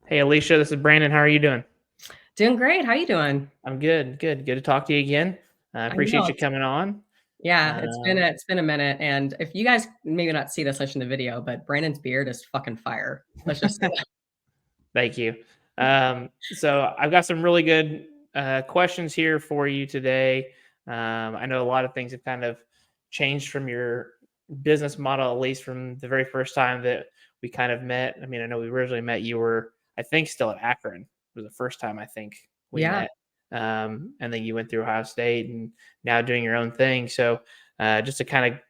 Hey, Alycia, this is Brandon. How are you doing? Doing great. How you doing? I'm good, good. Good to talk to you again. I I know. appreciate you coming on. Yeah, Um, it's been a minute. And if you guys maybe not see this much in the video, but Brandon's beard is fucking fire. Let's just say that. Thank you. So I've got some really good questions here for you today. I know a lot of things have kind of changed from your business model, at least from the very first time that we kind of met. I mean, I know we originally met, you were, I think, still at Akron. It was the first time I think we Yeah. met. And then you went through Ohio State and now doing your own thing. So just to kind of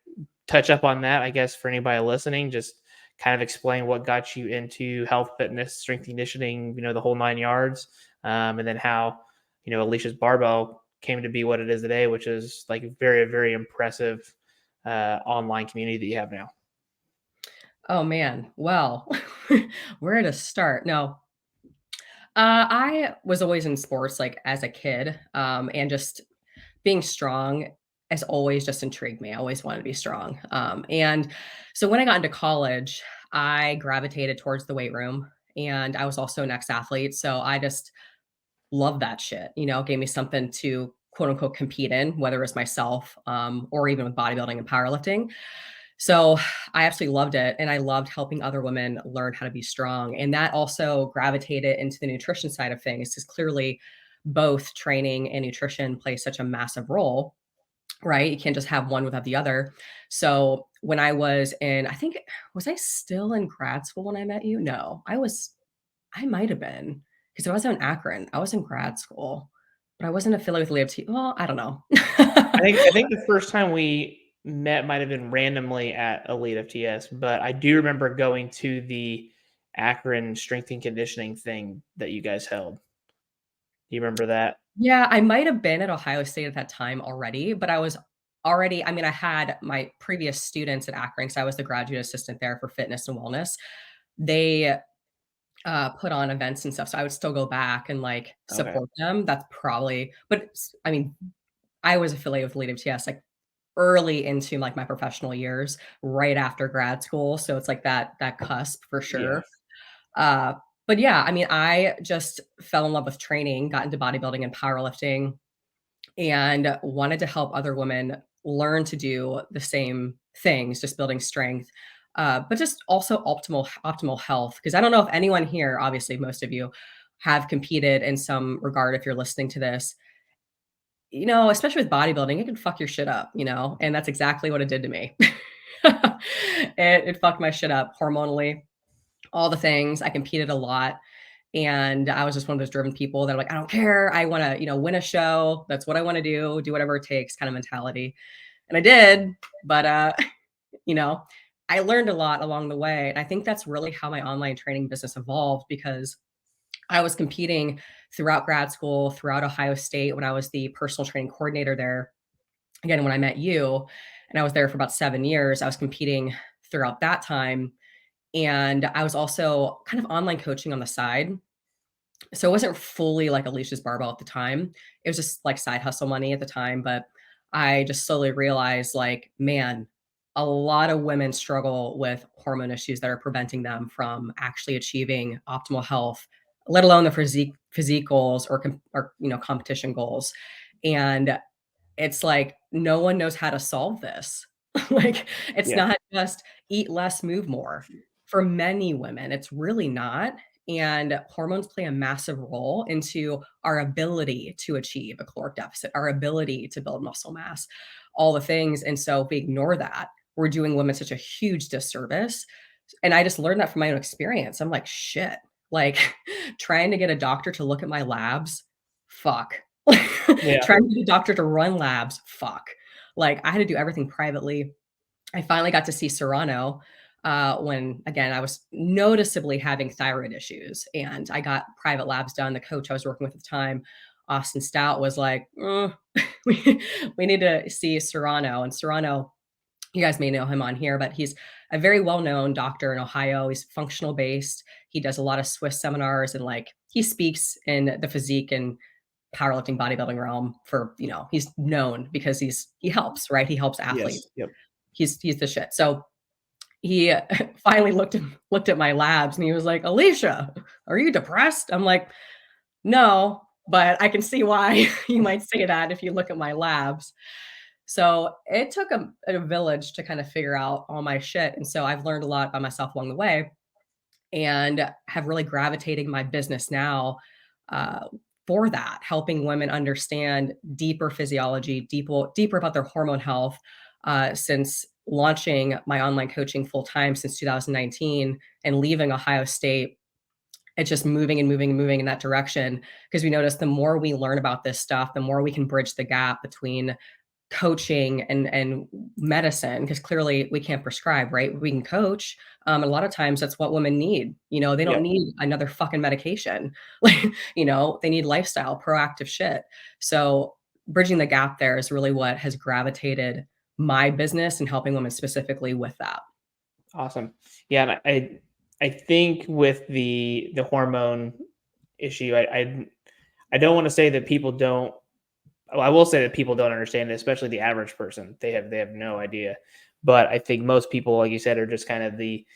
touch up on that, I guess, for anybody listening, just kind of explain what got you into health, fitness, strength conditioning, the whole 9 yards, and then how, Alicia's Barbell came to be what it is today, which is like a very, very impressive online community that you have now. Oh man. Well, where to start? No. I was always in sports like as a kid. And just being strong has always just intrigued me. I always wanted to be strong. And so when I got into college, I gravitated towards the weight room, and I was also an ex-athlete. So I just love that shit. It gave me something to quote unquote compete in, whether it's myself or even with bodybuilding and powerlifting. So I absolutely loved it. And I loved helping other women learn how to be strong. And that also gravitated into the nutrition side of things, because clearly both training and nutrition play such a massive role, right? You can't just have one without the other. So when I was in, I think, was I still in grad school when I met you? No, I might have been, because I was in Akron. I was in grad school, but I wasn't affiliated with LiveT. Well, I don't know. I think the first time we met might have been randomly at Elite FTS, but I do remember going to the Akron strength and conditioning thing that you guys held. Do you remember that? Yeah, I might have been at Ohio State at that time already, but I was already, I mean, I had my previous students at Akron, because I was the graduate assistant there for fitness and wellness. They put on events and stuff, so I would still go back and like Okay. support them. That's probably, but I mean, I was affiliated with Lead FTS like early into like my professional years, right after grad school. So it's like that cusp for Yeah. sure. Uh, but yeah, I mean, I just fell in love with training, got into bodybuilding and powerlifting, and wanted to help other women learn to do the same things, just building strength, but just also optimal health. Because I don't know if anyone here, obviously most of you, have competed in some regard. If you're listening to this, especially with bodybuilding, it can fuck your shit up, and that's exactly what it did to me. It fucked my shit up hormonally, all the things. I competed a lot. And I was just one of those driven people that are like, I don't care. I want to, win a show. That's what I want to do whatever it takes kind of mentality. And I did, but you know, I learned a lot along the way. And I think that's really how my online training business evolved, because I was competing throughout grad school, throughout Ohio State when I was the personal training coordinator there. Again, when I met you, and I was there for about 7 years, I was competing throughout that time. And I was also kind of online coaching on the side. So it wasn't fully like Alicia's Barbell at the time. It was just like side hustle money at the time. But I just slowly realized, like, man, a lot of women struggle with hormone issues that are preventing them from actually achieving optimal health, let alone the physique goals or competition goals. And it's like no one knows how to solve this. Like, it's Yeah. not just eat less, move more. For many women, it's really not. And hormones play a massive role into our ability to achieve a caloric deficit, our ability to build muscle mass, all the things. And so if we ignore that, we're doing women such a huge disservice. And I just learned that from my own experience. I'm like, shit, like trying to get a doctor to look at my labs, fuck. Yeah. Trying to get a doctor to run labs, fuck. Like, I had to do everything privately. I finally got to see Serrano when, again, I was noticeably having thyroid issues, and I got private labs done. The coach I was working with at the time, Austin Stout, was like, we need to see Serrano. And Serrano, you guys may know him on here, but he's a very well-known doctor in Ohio. He's functional based. He does a lot of Swiss seminars, and like he speaks in the physique and powerlifting bodybuilding realm for, he's known because he helps, right? He helps Yes. athletes. Yep. He's the shit. So he finally looked at my labs, and he was like, Alycia. are you depressed? I'm like, no, but I can see why you might say that if you look at my labs. So it took a village to kind of figure out all my shit. And so I've learned a lot by myself along the way and have really gravitated my business now uh, for that, helping women understand deeper physiology, deeper about their hormone health. Since launching my online coaching full time since 2019 and leaving Ohio State, it's just moving and moving and moving in that direction because we notice the more we learn about this stuff, the more we can bridge the gap between coaching and medicine, because clearly we can't prescribe, right? We can coach. A lot of times that's what women need. They don't Yeah. need another fucking medication. Like, they need lifestyle, proactive shit. So bridging the gap there is really what has gravitated my business and helping women specifically with that. Awesome. Yeah, and I think with the hormone issue, I don't want to say that people don't. Well, I will say that people don't understand it, especially the average person. They have no idea. But I think most people, like you said, are just kind of the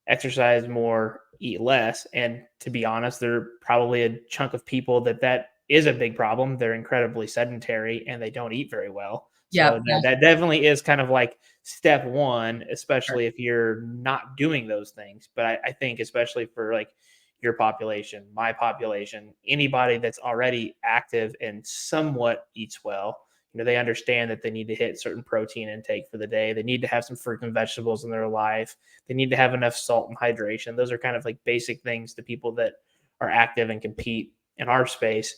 exercise more, eat less. And to be honest, there are probably a chunk of people that is a big problem. They're incredibly sedentary and they don't eat very well. So Yep. Yeah. that definitely is kind of like step one, Sure. especially if you're not doing those things. But I think especially for like your population, my population, anybody that's already active and somewhat eats well, they understand that they need to hit certain protein intake for the day. They need to have some fruit and vegetables in their life. They need to have enough salt and hydration. Those are kind of like basic things to people that are active and compete in our space.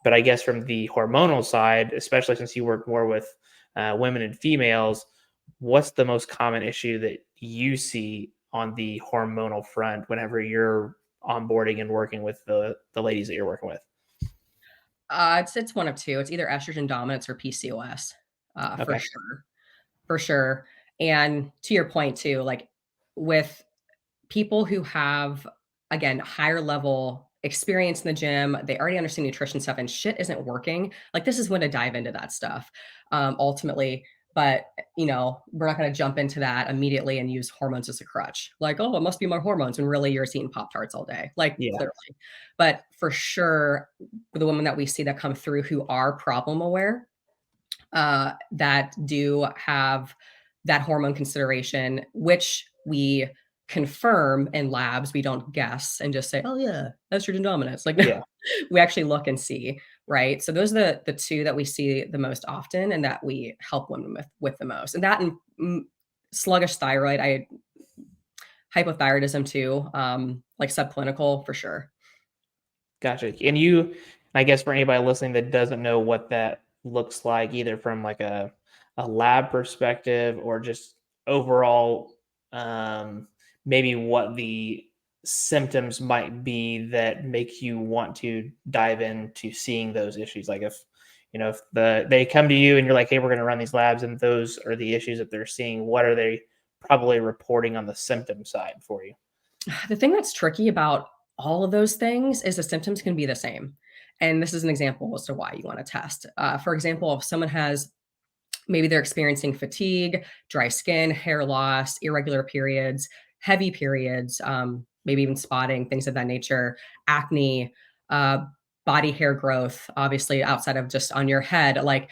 But I guess from the hormonal side, especially since you work more with women and females, what's the most common issue that you see on the hormonal front whenever you're onboarding and working with the ladies that you're working with? It's one of two. It's either estrogen dominance or PCOS, for Okay. sure, for sure. And to your point too, like with people who have, again, higher level experience in the gym, they already understand nutrition stuff and shit isn't working. Like this is when to dive into that stuff, ultimately. But we're not going to jump into that immediately and use hormones as a crutch. Like, oh, it must be more hormones, when really you're just eating Pop Tarts all day. Like Yeah. clearly, but for sure, the women that we see that come through who are problem aware, that do have that hormone consideration, which we confirm in labs. We don't guess and just say, "Oh yeah, estrogen dominance." Like, no, Yeah. we actually look and see, right? So those are the two that we see the most often, and that we help women with the most. And that and sluggish thyroid, I hypothyroidism too, like subclinical for sure. Gotcha. And I guess for anybody listening that doesn't know what that looks like, either from like a lab perspective or just overall, um, maybe what the symptoms might be that make you want to dive into seeing those issues. Like if they come to you and you're like, hey, we're going to run these labs and those are the issues that they're seeing, what are they probably reporting on the symptom side for you? The thing that's tricky about all of those things is the symptoms can be the same. And this is an example as to why you want to test. For example, if someone has, maybe they're experiencing fatigue, dry skin, hair loss, irregular periods, heavy periods, maybe even spotting, things of that nature, acne, uh, body hair growth, obviously outside of just on your head, like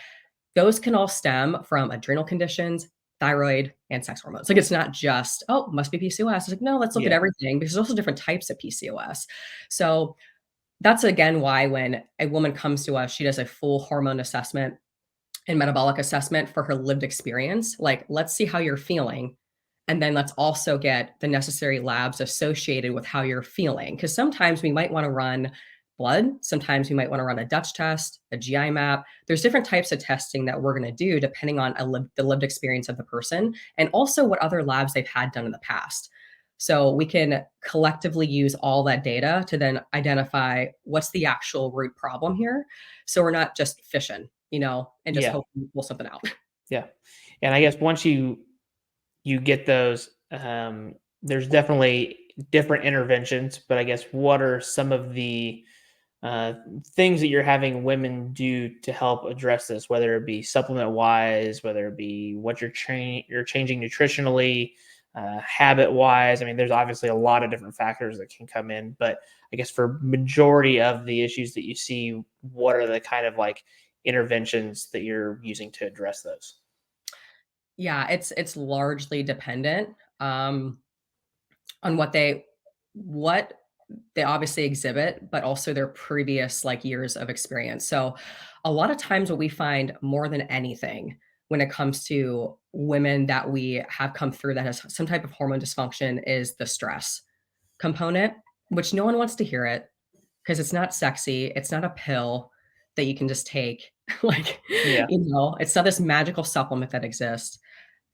those can all stem from adrenal conditions, thyroid, and sex hormones. Like it's not just, oh, must be PCOS. It's like, no, let's look at Yeah. everything because there's also different types of PCOS. So that's again why when a woman comes to us, she does a full hormone assessment and metabolic assessment for her lived experience. Like, let's see how you're feeling. And then let's also get the necessary labs associated with how you're feeling. Because sometimes we might want to run blood. Sometimes we might want to run a Dutch test, a GI map. There's different types of testing that we're going to do depending on the lived experience of the person and also what other labs they've had done in the past. So we can collectively use all that data to then identify what's the actual root problem here. So we're not just fishing, and just Yeah. hope we pull something out. Yeah. And I guess once you get those, there's definitely different interventions, but I guess what are some of the uh, things that you're having women do to help address this, whether it be supplement wise, whether it be what you're changing nutritionally, habit wise. I mean, there's obviously a lot of different factors that can come in, but I guess for majority of the issues that you see, what are the kind of like interventions that you're using to address those? Yeah, it's largely dependent, on what they obviously exhibit, but also their previous, like, years of experience. So, a lot of times what we find more than anything when it comes to women that we have come through that has some type of hormone dysfunction is the stress component, which no one wants to hear it because it's not sexy, it's not a pill that you can just take, like, Yeah. it's not this magical supplement that exists.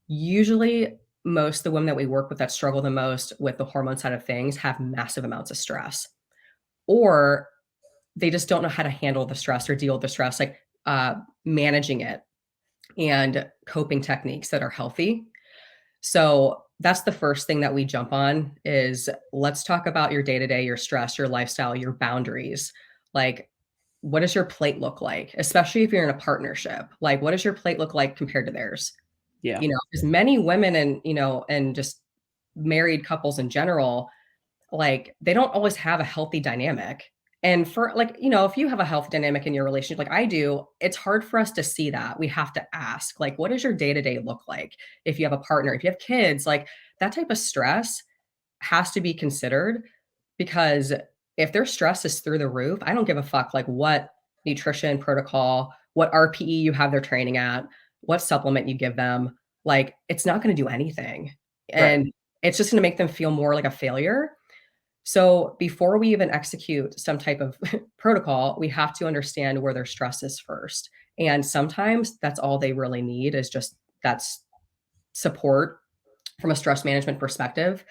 Usually, most of the women that we work with that struggle the most with the hormone side of things have massive amounts of stress, or they just don't know how to handle the stress or deal with the stress, like, managing it and coping techniques that are healthy. So, that's the first thing that we jump on is let's talk about your day-to-day, your stress, your lifestyle, your boundaries. Like, what does your plate look like? Especially if you're in a partnership. Like, what does your plate look like compared to theirs? Yeah. Because many women and just married couples in general, like, they don't always have a healthy dynamic. And for like, if you have a healthy dynamic in your relationship like I do, it's hard for us to see that. We have to ask, like, what does your day-to-day look like? If you have a partner, if you have kids, like that type of stress has to be considered because if their stress is through the roof, I don't give a fuck like what nutrition protocol, what RPE you have their training at, what supplement you give them. Like, it's not going to do anything. Right. And it's just going to make them feel more like a failure. So before we even execute some type of protocol, we have to understand where their stress is first. And sometimes that's all they really need is just that's support from a stress management perspective.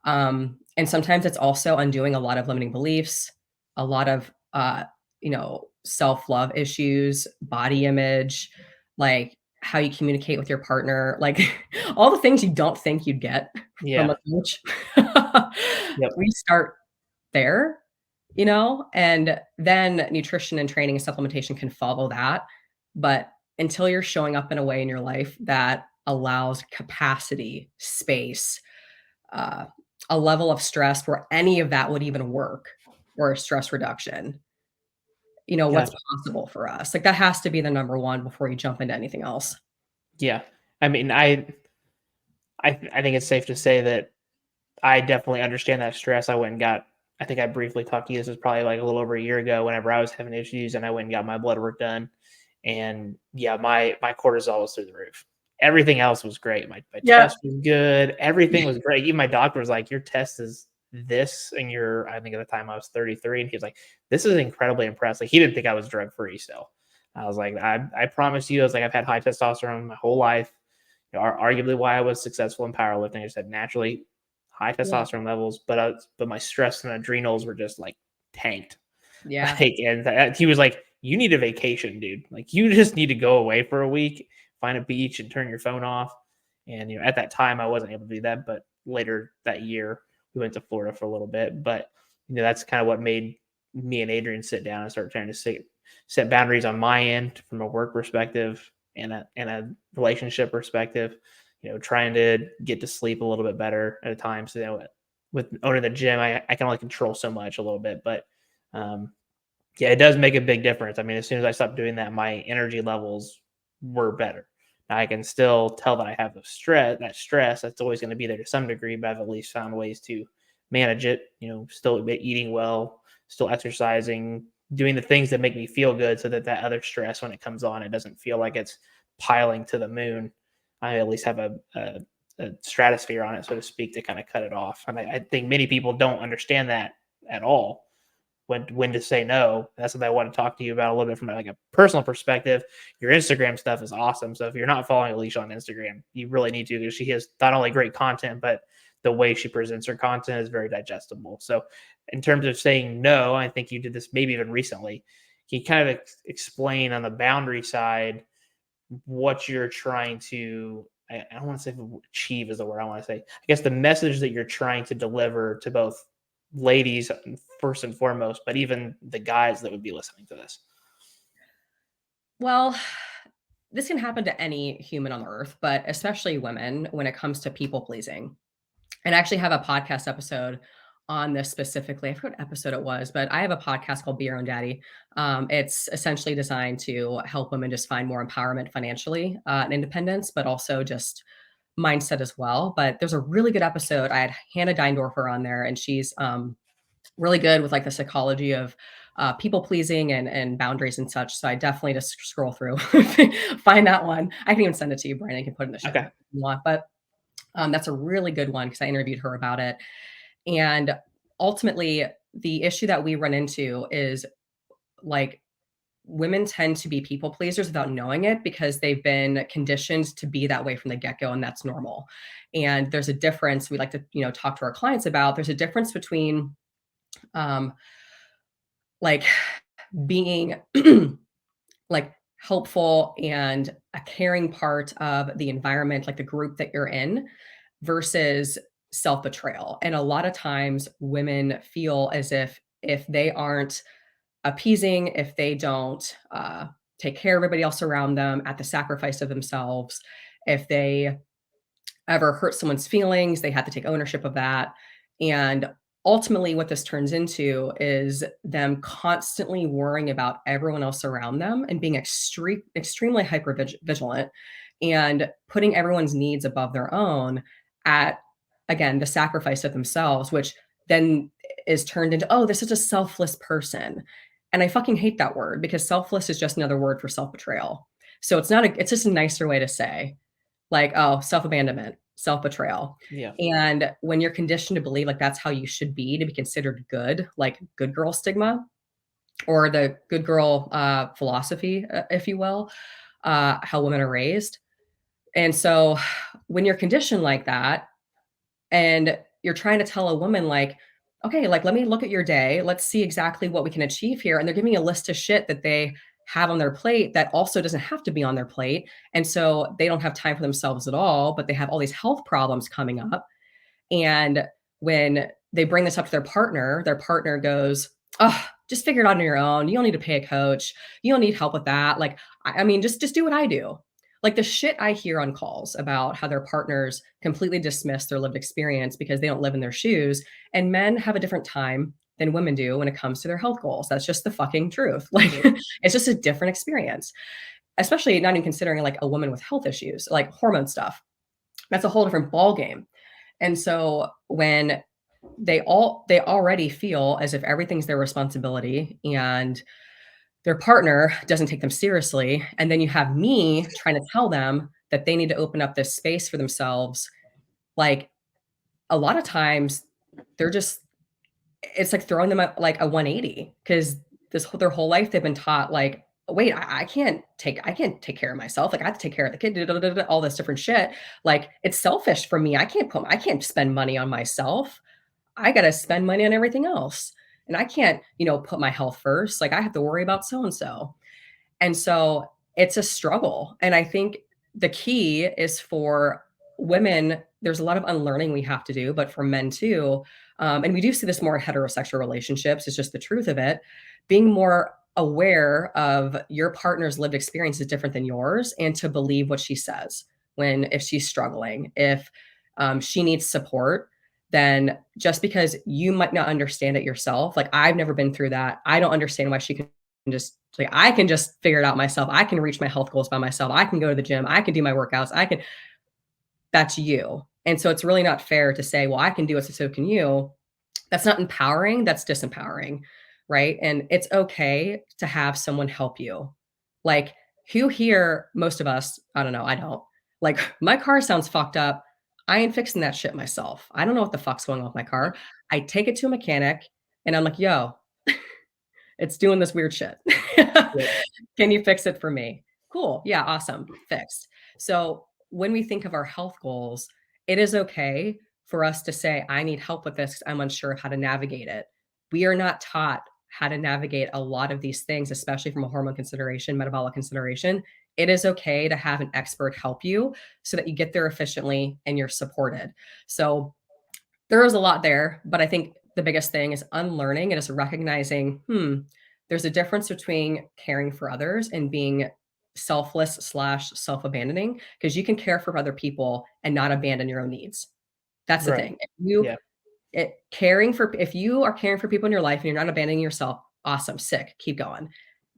And sometimes it's also undoing a lot of limiting beliefs, a lot of self-love issues, body image, like how you communicate with your partner, like all the things you don't think you'd get from Yeah. a coach. Yep. We start there, and then nutrition and training and supplementation can follow that. But until you're showing up in a way in your life that allows capacity, space, uh, a level of stress where any of that would even work or stress reduction, what's Gotcha. possible for us. Like that has to be the number one before you jump into anything else. Yeah. I mean, I think it's safe to say that I definitely understand that stress. I went and got I think I briefly talked to you. This was probably like a little over a year ago whenever I was having issues and I went and got my blood work done. And yeah, my cortisol was through the roof. Everything else was great. My Yeah. test was good. Everything was great. Even my doctor was like, your test is this, and I think at the time I was 33, and he was like, this is incredibly impressive. Like, he didn't think I was drug free still. I was like, I promise you, I was like, I've had high testosterone my whole life. Arguably why I was successful in powerlifting. I just had naturally high Yeah. testosterone levels, but my stress and adrenals were just like tanked. Yeah. Like, and he was like, "You need a vacation, dude. Like, you just need to go away for a week, find a beach, and turn your phone off." And at that time, I wasn't able to do that. But later that year, we went to Florida for a little bit. But that's kind of what made me and Adrian sit down and start trying to set boundaries on my end from a work perspective and a relationship perspective. Trying to get to sleep a little bit better at a time. So with owning the gym, I can only control so much a little bit, but um, yeah, it does make a big difference. I mean, as soon as I stopped doing that, my energy levels were better. Now, I can still tell that I have stress that's always going to be there to some degree, but I've at least found ways to manage it. Still eating well, still exercising, doing the things that make me feel good, so that other stress, when it comes on, it doesn't feel like it's piling to the moon. I at least have a stratosphere on it, so to speak, to kind of cut it off. And I think many people don't understand that at all, when to say no. That's what I want to talk to you about a little bit from like a personal perspective. Your Instagram stuff is awesome. So if you're not following Alycia on Instagram, you really need to, because she has not only great content, but the way she presents her content is very digestible. So in terms of saying no, I think you did this maybe even recently. Can you kind of explain on the boundary side what you're trying to, I don't want to say achieve is the word I want to say. I guess the message that you're trying to deliver to both ladies first and foremost, but even the guys that would be listening to this. Well, this can happen to any human on earth, but especially women when it comes to people pleasing. And I actually have a podcast episode on this specifically. I forgot what episode it was, but I have a podcast called Be Your Own Daddy. It's essentially designed to help women just find more empowerment financially and independence, but also just mindset as well. But there's a really good episode. I had Hannah Deindorfer on there, and she's really good with like the psychology of people pleasing and boundaries and such. So I definitely just scroll through, find that one. I can even send it to you, Brandon. You can put it in the show Okay. if you want. But that's a really good one because I interviewed her about it. And ultimately, the issue that we run into is like women tend to be people pleasers without knowing it because they've been conditioned to be that way from the get-go, and that's normal. And there's a difference we like to, talk to our clients about. There's a difference between um like being like helpful and a caring part of the environment, like the group that you're in, versus self-betrayal. And a lot of times women feel as if they aren't appeasing, if they don't take care of everybody else around them at the sacrifice of themselves, if they ever hurt someone's feelings, they have to take ownership of that. And ultimately, what this turns into is them constantly worrying about everyone else around them and being extremely hyper vigilant and putting everyone's needs above their own at, again, the sacrifice of themselves, which then is turned into, oh, this is a selfless person. And I fucking hate that word because selfless is just another word for self betrayal. So it's just a nicer way to say, like, oh, self-abandonment, self-betrayal. Yeah. And when you're conditioned to believe like that's how you should be to be considered good, like good girl stigma or the good girl philosophy, if you will, how women are raised. And so when you're conditioned like that and you're trying to tell a woman like, okay, like let me look at your day, let's see exactly what we can achieve here, and they're giving you a list of shit that they have on their plate that also doesn't have to be on their plate, and so they don't have time for themselves at all, but they have all these health problems coming up. And when they bring this up to their partner goes, oh, just figure it out on your own, you don't need to pay a coach, you don't need help with that, like I mean just do what I do. Like the shit I hear on calls about how their partners completely dismiss their lived experience because they don't live in their shoes. And men have a different time than women do when it comes to their health goals. That's just the fucking truth. Like Yeah. it's just a different experience, especially not even considering like a woman with health issues, like hormone stuff. That's a whole different ball game. And so when they already feel as if everything's their responsibility and their partner doesn't take them seriously. And then you have me trying to tell them that they need to open up this space for themselves. Like a lot of times they're just, it's like throwing them at like a 180 because their whole life they've been taught like, wait, I can't take care of myself. Like I have to take care of the kid, all this different shit. Like it's selfish for me. I can't spend money on myself. I got to spend money on everything else. And I can't, put my health first. Like I have to worry about so and so. And so it's a struggle. And I think the key is for women, there's a lot of unlearning we have to do, but for men too. And we do see this more in heterosexual relationships, it's just the truth of it. Being more aware of your partner's lived experience is different than yours and to believe what she says if she's struggling, if she needs support, then just because you might not understand it yourself, like I've never been through that. I don't understand why she can just like I can just figure it out myself. I can reach my health goals by myself. I can go to the gym. I can do my workouts. That's you. And so it's really not fair to say, well, I can do it, so can you. That's not empowering. That's disempowering. Right. And it's okay to have someone help you. Like who here, most of us, I don't know, I don't. Like my car sounds fucked up. I ain't fixing that shit myself. I don't know what the fuck's going on with my car. I take it to a mechanic and I'm like, yo, it's doing this weird shit. Yeah. Can you fix it for me? Cool. Yeah, awesome. Fixed. So when we think of our health goals, it is okay for us to say, I need help with this. I'm unsure of how to navigate it. We are not taught how to navigate a lot of these things, especially from a hormone consideration, metabolic consideration. It is okay to have an expert help you so that you get there efficiently and you're supported. So there is a lot there, but I think the biggest thing is unlearning and is recognizing, there's a difference between caring for others and being selfless / self-abandoning because you can care for other people and not abandon your own needs. That's the Right. thing. If you are caring for people in your life and you're not abandoning yourself, awesome, sick, keep going.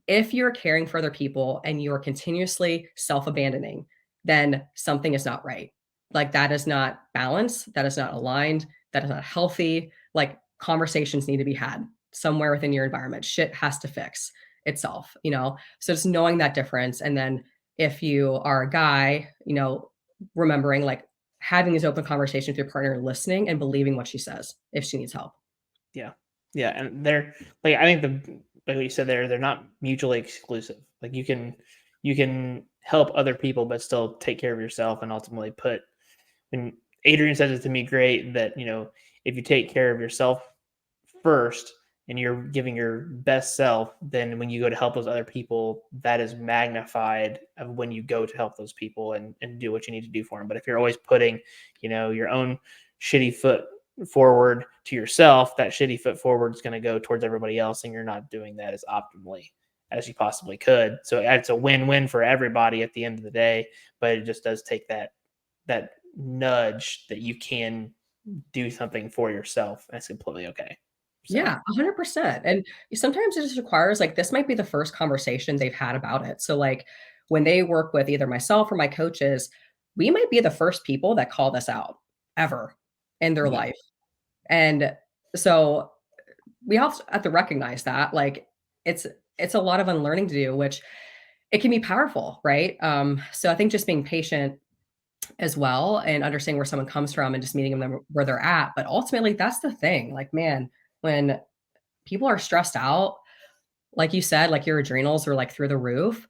If you're caring for other people and you're continuously self-abandoning, then something is not right. Like, that is not balanced, that is not aligned, that is not healthy. Like, conversations need to be had somewhere within your environment. Shit has to fix itself, you know? So just knowing that difference, and then if you are a guy, you know, remembering, like, having these open conversations with your partner, listening and believing what she says if she needs help. Yeah. Yeah, and they're like I think like what you said there, they're not mutually exclusive. Like you can help other people but still take care of yourself and ultimately put and Adrian says it to me great that, if you take care of yourself first and you're giving your best self, then when you go to help those other people, that is magnified of when you go to help those people and do what you need to do for them. But if you're always putting, your own shitty foot forward to yourself, that shitty foot forward is going to go towards everybody else, and you're not doing that as optimally as you possibly could. So it's a win-win for everybody at the end of the day, but it just does take that nudge that you can do something for yourself. That's completely okay. So Yeah, 100%, and sometimes it just requires, like, this might be the first conversation they've had about it. So, like, when they work with either myself or my coaches, we might be the first people that call this out ever in their yeah, life, and so we also have to recognize that, like, it's it's a lot of unlearning to do, which it can be powerful, right? So I think just being patient as well and understanding where someone comes from and just meeting them where they're at, but ultimately, that's the thing, like, man, when people are stressed out, like you said, like your adrenals are like through the roof.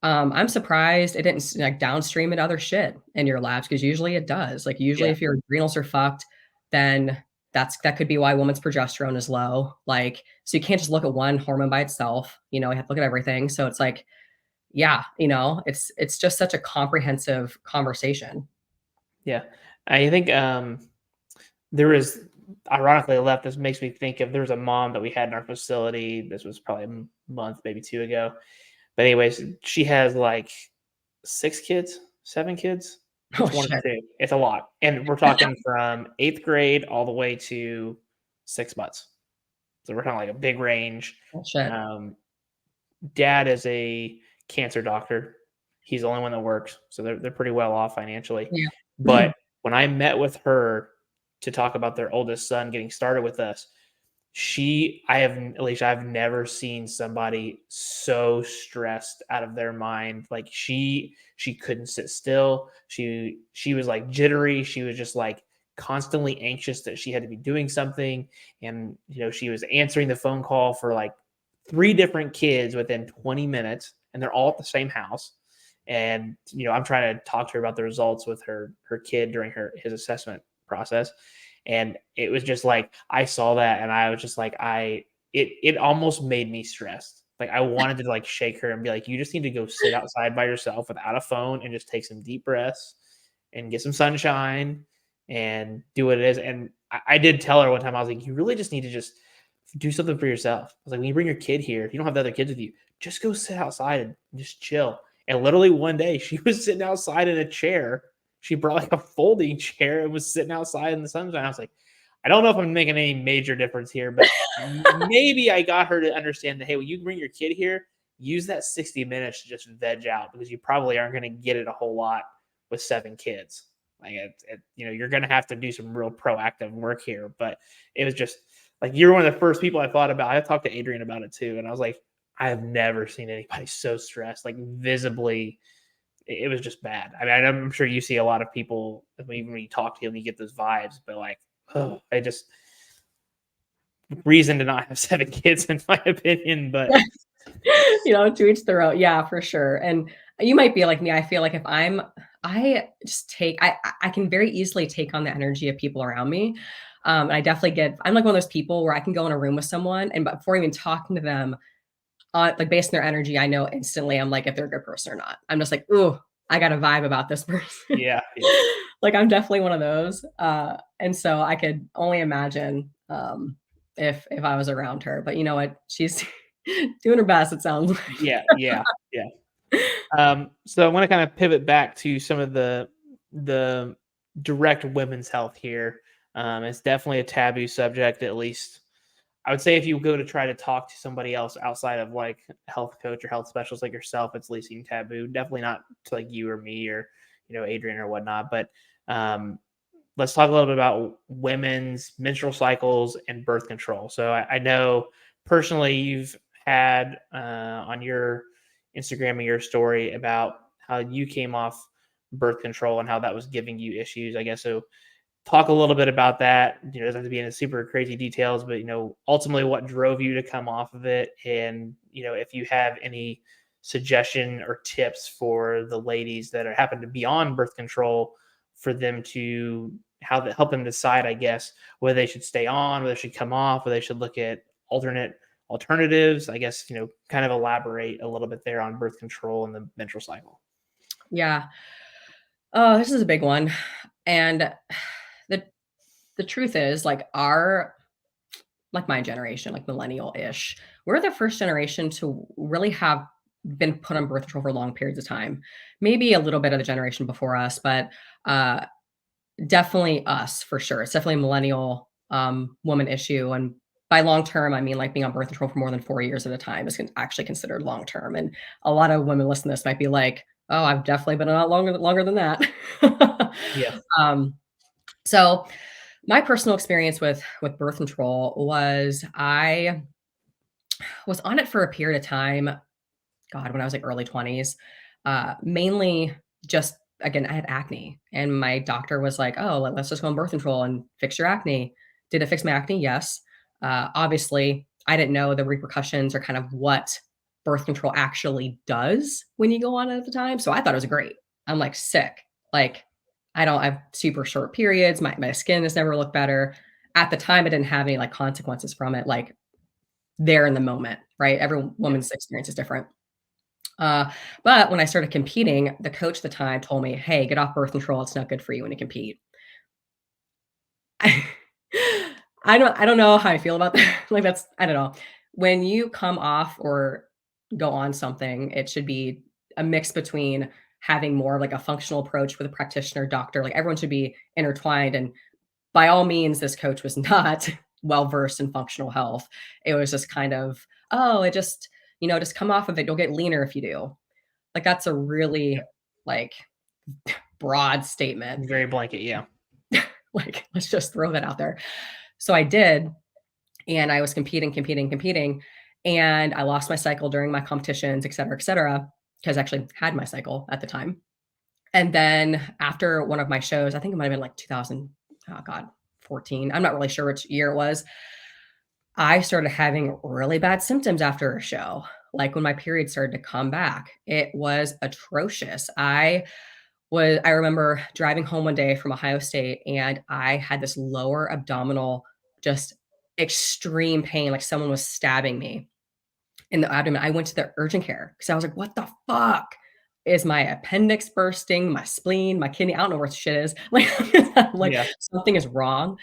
I'm surprised it didn't like downstream into other shit in your labs because usually it does. Like usually yeah, if your adrenals are fucked, then that could be why women's progesterone is low. Like, so you can't just look at one hormone by itself. You know, you have to look at everything. So it's like, yeah, it's just such a comprehensive conversation. yeah. I think there was ironically left. This makes me think of there was a mom that we had in our facility. This was probably a month, maybe two ago. But anyways, she has like six kids, seven kids. Oh It's one or shit. two. It's a lot, and we're talking from eighth grade all the way to 6 months. So we're talking like a big range. Oh shit. Um, Dad is a cancer doctor. He's the only one that works, so they're pretty well off financially. Yeah. But when I met with her to talk about their oldest son getting started with us, Alicia, I've never seen somebody so stressed out of their mind. Like she couldn't sit still. She was like jittery. She was just like constantly anxious that she had to be doing something. And she was answering the phone call for like three different kids within 20 minutes, and they're all at the same house. And I'm trying to talk to her about the results with her kid during his assessment process. And it was just like I saw that and I was just like it almost made me stressed. Like I wanted to like shake her and be like, you just need to go sit outside by yourself without a phone and just take some deep breaths and get some sunshine and do what it is. And I did tell her one time, I was like, you really just need to just do something for yourself. I was like, when you bring your kid here, if you don't have the other kids with you, just go sit outside and just chill. And literally one day she was sitting outside in a chair. She brought like a folding chair and was sitting outside in the sunshine. I was like, I don't know if I'm making any major difference here, but maybe I got her to understand that, hey, when you bring your kid here, use that 60 minutes to just veg out because you probably aren't going to get it a whole lot with seven kids. Like, you're going to have to do some real proactive work here. But it was just like, you're one of the first people I thought about. I talked to Adrian about it too. And I was like, I have never seen anybody so stressed, like visibly. It was just bad. I mean, I'm sure you see a lot of people, even when you talk to them, you get those vibes, but like, oh, I just, reason to not have seven kids, in my opinion. But To each their own. Yeah, for sure. And you might be like me. I feel like if I just take, I can very easily take on the energy of people around me. And I definitely I'm like one of those people where I can go in a room with someone and before even talking to them, like based on their energy, I know instantly I'm like if they're a good person or not. I'm just like, ooh, I got a vibe about this person. yeah, yeah. Like I'm definitely one of those. And so I could only imagine if I was around her. But you know what? She's doing her best, it sounds like. Yeah, yeah, yeah. So I want to kind of pivot back to some of the direct women's health here. It's definitely a taboo subject, at least. I would say if you go to try to talk to somebody else outside of like a health coach or health specialist like yourself, it's at least taboo. Definitely not to like you or me or Adrian or whatnot. But let's talk a little bit about women's menstrual cycles and birth control. So I know personally you've had on your Instagram and your story about how you came off birth control and how that was giving you issues, I guess. So talk a little bit about that. It doesn't have to be in super crazy details, but ultimately what drove you to come off of it, and if you have any suggestion or tips for the ladies that happen to be on birth control, for them to help them decide, I guess, whether they should stay on, whether they should come off, whether they should look at alternatives. I guess kind of elaborate a little bit there on birth control and the menstrual cycle. Yeah. Oh, this is a big one. And the truth is, like my generation, like millennial-ish, we're the first generation to really have been put on birth control for long periods of time. Maybe a little bit of the generation before us, but definitely us for sure. It's definitely a millennial woman issue. And by long term, I mean like being on birth control for more than 4 years at a time is actually considered long term. And a lot of women listening to this might be like, "Oh, I've definitely been on longer than that." Yeah. So my personal experience with birth control was I was on it for a period of time, God, when I was like early 20s, mainly just again, I had acne, and my doctor was like, "Oh, let's just go on birth control and fix your acne." Did it fix my acne? Yes. Obviously, I didn't know the repercussions or kind of what birth control actually does when you go on it at the time. So I thought it was great. I'm like sick. Like I have super short periods. My skin has never looked better. At the time, I didn't have any like consequences from it, like there in the moment, right? Every Yeah. woman's experience is different. But when I started competing, the coach at the time told me, "Hey, get off birth control. It's not good for you when you compete." I don't know how I feel about that. Like I don't know. When you come off or go on something, it should be a mix between having more of like a functional approach with a practitioner, doctor. Like everyone should be intertwined. And by all means, this coach was not well versed in functional health. It was just kind of, oh, it just, just come off of it. You'll get leaner if you do. Like that's a really like broad statement. Very blanket. Yeah. Like, let's just throw that out there. So I did, and I was competing, and I lost my cycle during my competitions, et cetera, because I actually had my cycle at the time. And then after one of my shows, I think it might have been like 2000, oh God, 14. I'm not really sure which year it was. I started having really bad symptoms after a show. Like when my period started to come back, it was atrocious. I remember driving home one day from Ohio State, and I had this lower abdominal, just extreme pain, like someone was stabbing me in the abdomen. I went to the urgent care because I was like, "What the fuck? Is my appendix bursting? My spleen, my kidney? I don't know where shit is." Like Yeah. something is wrong.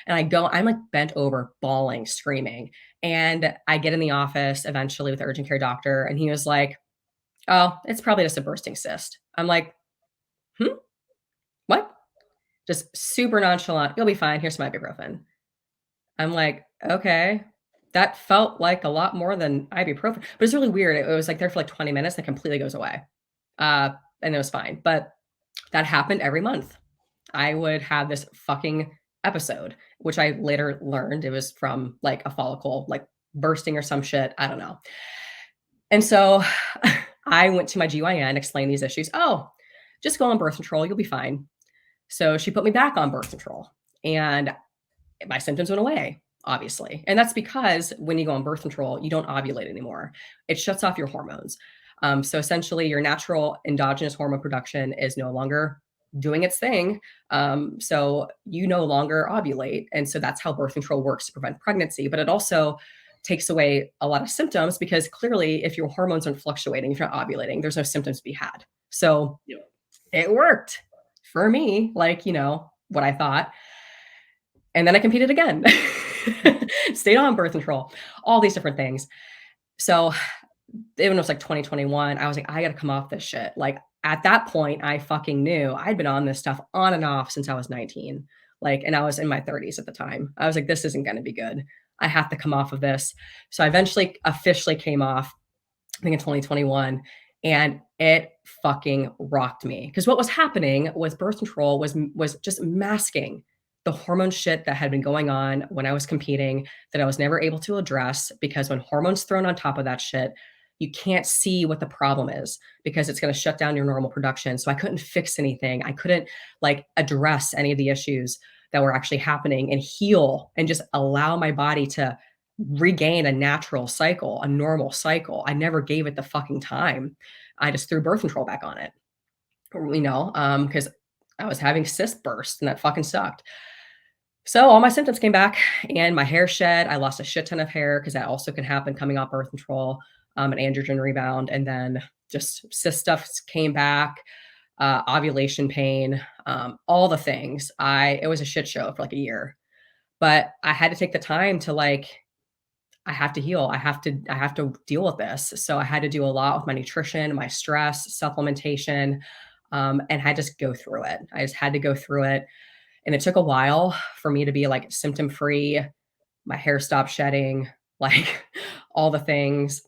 And I'm like bent over, bawling, screaming. And I get in the office eventually with the urgent care doctor, and he was like, "Oh, it's probably just a bursting cyst." I'm like, "Hmm? What?" Just super nonchalant. "You'll be fine. Here's some ibuprofen." I'm like, "Okay." That felt like a lot more than ibuprofen, but it's really weird. It was like there for like 20 minutes and it completely goes away. And it was fine. But that happened every month. I would have this fucking episode, which I later learned it was from like a follicle like bursting or some shit. I don't know. And so I went to my GYN, explained these issues. "Oh, just go on birth control. You'll be fine." So she put me back on birth control, and my symptoms went away, obviously. And that's because when you go on birth control, you don't ovulate anymore. It shuts off your hormones. So essentially, your natural endogenous hormone production is no longer doing its thing. So you no longer ovulate. And so that's how birth control works to prevent pregnancy. But it also takes away a lot of symptoms because clearly, if your hormones aren't fluctuating, if you're not ovulating, there's no symptoms to be had. So Yeah. it worked for me, like, what I thought. And then I competed again, stayed on birth control, all these different things. So even though it's like 2021, I was like, I got to come off this shit. Like at that point, I fucking knew I'd been on this stuff on and off since I was 19. Like, and I was in my 30s at the time. I was like, this isn't going to be good. I have to come off of this. So I eventually officially came off, I think in 2021, and it fucking rocked me. Because what was happening was birth control was just masking the hormone shit that had been going on when I was competing that I was never able to address, because when hormones thrown on top of that shit, you can't see what the problem is because it's going to shut down your normal production. So I couldn't fix anything. I couldn't like address any of the issues that were actually happening and heal and just allow my body to regain a natural cycle, a normal cycle. I never gave it the fucking time. I just threw birth control back on it, because I was having cyst bursts and that fucking sucked. So all my symptoms came back and my hair shed. I lost a shit ton of hair because that also can happen coming off birth control, an androgen rebound. And then just cyst stuff came back, ovulation pain, all the things. It was a shit show for like a year, but I had to take the time to I have to heal. I have to deal with this. So I had to do a lot with my nutrition, my stress, supplementation, and I just go through it. I just had to go through it. And it took a while for me to be like symptom free. My hair stopped shedding, like all the things.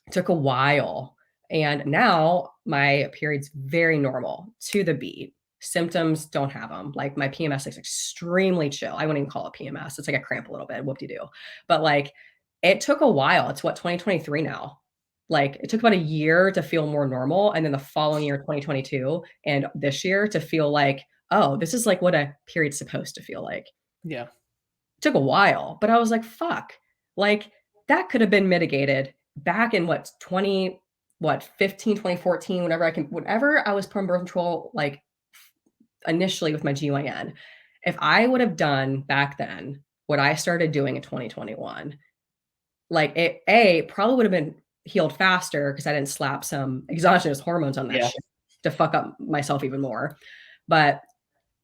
It took a while. And now my period's very normal to the beat. Symptoms don't have them. Like my PMS is extremely chill. I wouldn't even call it PMS. It's like a cramp a little bit, whoop-de-doo. But like it took a while. It's what, 2023 now. Like it took about a year to feel more normal. And then the following year, 2022, and this year to feel like, oh, this is like what a period's supposed to feel like. Yeah. It took a while, but I was like, fuck, like that could have been mitigated back in 15, 2014, whenever I was put on birth control, like initially with my GYN. If I would have done back then what I started doing in 2021, like it probably would have been healed faster because I didn't slap some exogenous hormones on that shit to fuck up myself even more. But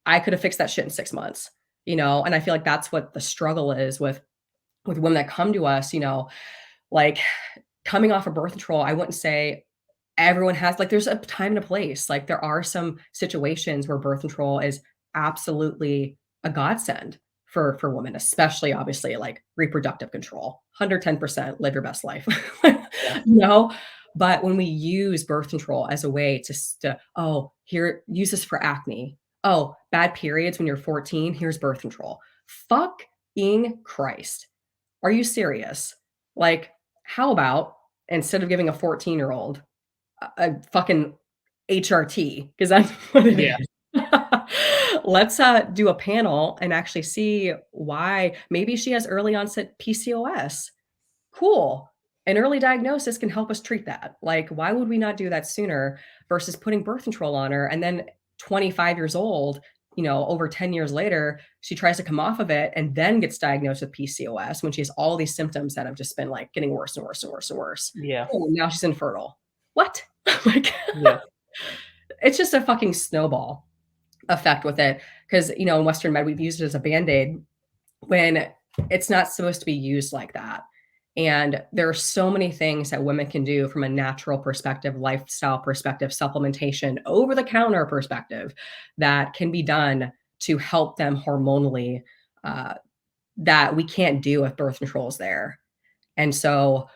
I could have fixed that shit in 6 months, and I feel like that's what the struggle is with women that come to us, like coming off of birth control. I wouldn't say everyone has, like, there's a time and a place. Like there are some situations where birth control is absolutely a godsend for women, especially obviously like reproductive control, 110% live your best life, but when we use birth control as a way here, use this for acne. Oh, bad periods when you're 14, here's birth control. Fucking Christ. Are you serious? Like, how about instead of giving a 14-year-old a fucking HRT, because that's what it is. Let's do a panel and actually see why maybe she has early onset PCOS. Cool. An early diagnosis can help us treat that. Like, why would we not do that sooner versus putting birth control on her? And then 25 years old, over 10 years later, she tries to come off of it and then gets diagnosed with PCOS when she has all these symptoms that have just been like getting worse and worse and worse and worse. Yeah. Oh, now she's infertile. What? Like, it's just a fucking snowball effect with it. Because, in Western med, we've used it as a Band-Aid when it's not supposed to be used like that. And there are so many things that women can do from a natural perspective, lifestyle perspective, supplementation, over-the-counter perspective that can be done to help them hormonally that we can't do if birth control is there. And so,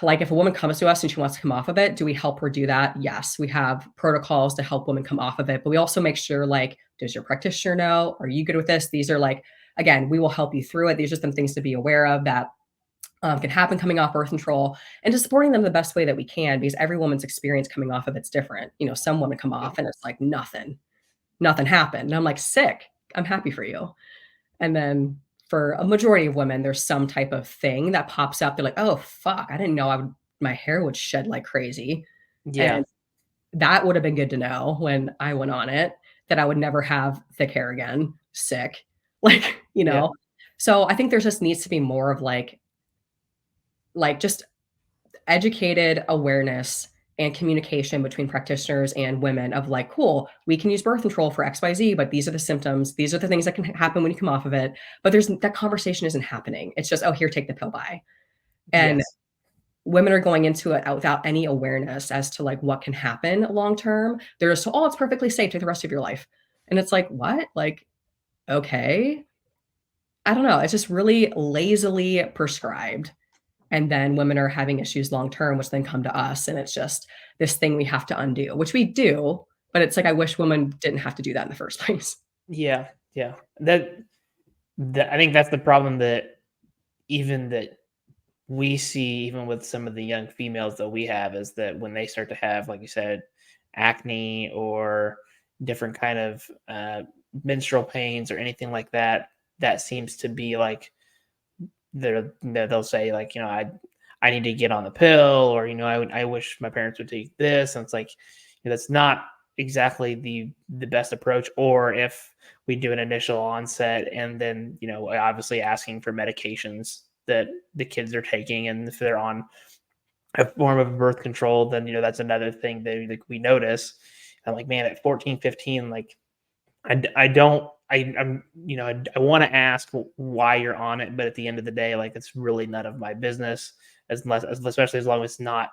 like, if a woman comes to us and she wants to come off of it, do we help her do that? Yes, we have protocols to help women come off of it, but we also make sure, like, does your practitioner know? Are you good with this? These are like, again, we will help you through it. These are some things to be aware of that can happen coming off birth control, and just supporting them the best way that we can, because every woman's experience coming off of it's different. Some women come off and it's like nothing happened. And I'm like, sick. I'm happy for you. And then for a majority of women, there's some type of thing that pops up. They're like, oh, fuck, I didn't know my hair would shed like crazy. Yeah. And that would have been good to know when I went on it, that I would never have thick hair again. Sick. Like, So I think there just needs to be more of like just educated awareness and communication between practitioners and women of like, cool, we can use birth control for XYZ, but these are the symptoms. These are the things that can happen when you come off of it. But that conversation isn't happening. It's just, oh, here, take the pill, bye. And women are going into it without any awareness as to like what can happen long term. They're just, oh, it's perfectly safe. Take the rest of your life. And it's like, what? Like, okay. I don't know. It's just really lazily prescribed. And then women are having issues long term, which then come to us. And it's just this thing we have to undo, which we do. But it's like, I wish women didn't have to do that in the first place. Yeah, yeah. That I think that's the problem that even that we see even with some of the young females that we have is that when they start to have, like you said, acne or different kind of menstrual pains or anything like that, that seems to be like they'll say like, I need to get on the pill, or I wish my parents would take this, and it's like that's not exactly the best approach. Or if we do an initial onset and then obviously asking for medications that the kids are taking, and if they're on a form of birth control, then that's another thing that like we notice. I'm like, man, at 14, 15, like I don't I'm I want to ask why you're on it, but at the end of the day, like it's really none of my business, especially as long as it's not,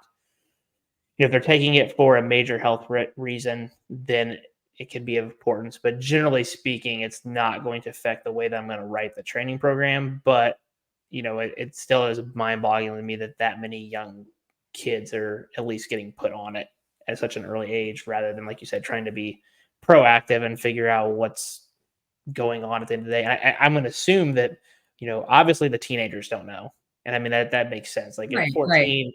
if they're taking it for a major health reason, then it can be of importance. But generally speaking, it's not going to affect the way that I'm going to write the training program. But it still is mind-boggling to me that many young kids are at least getting put on it at such an early age, rather than, like you said, trying to be proactive and figure out what's going on at the end of the day. And I'm going to assume that, obviously the teenagers don't know. And I mean, that makes sense. Like Right, right.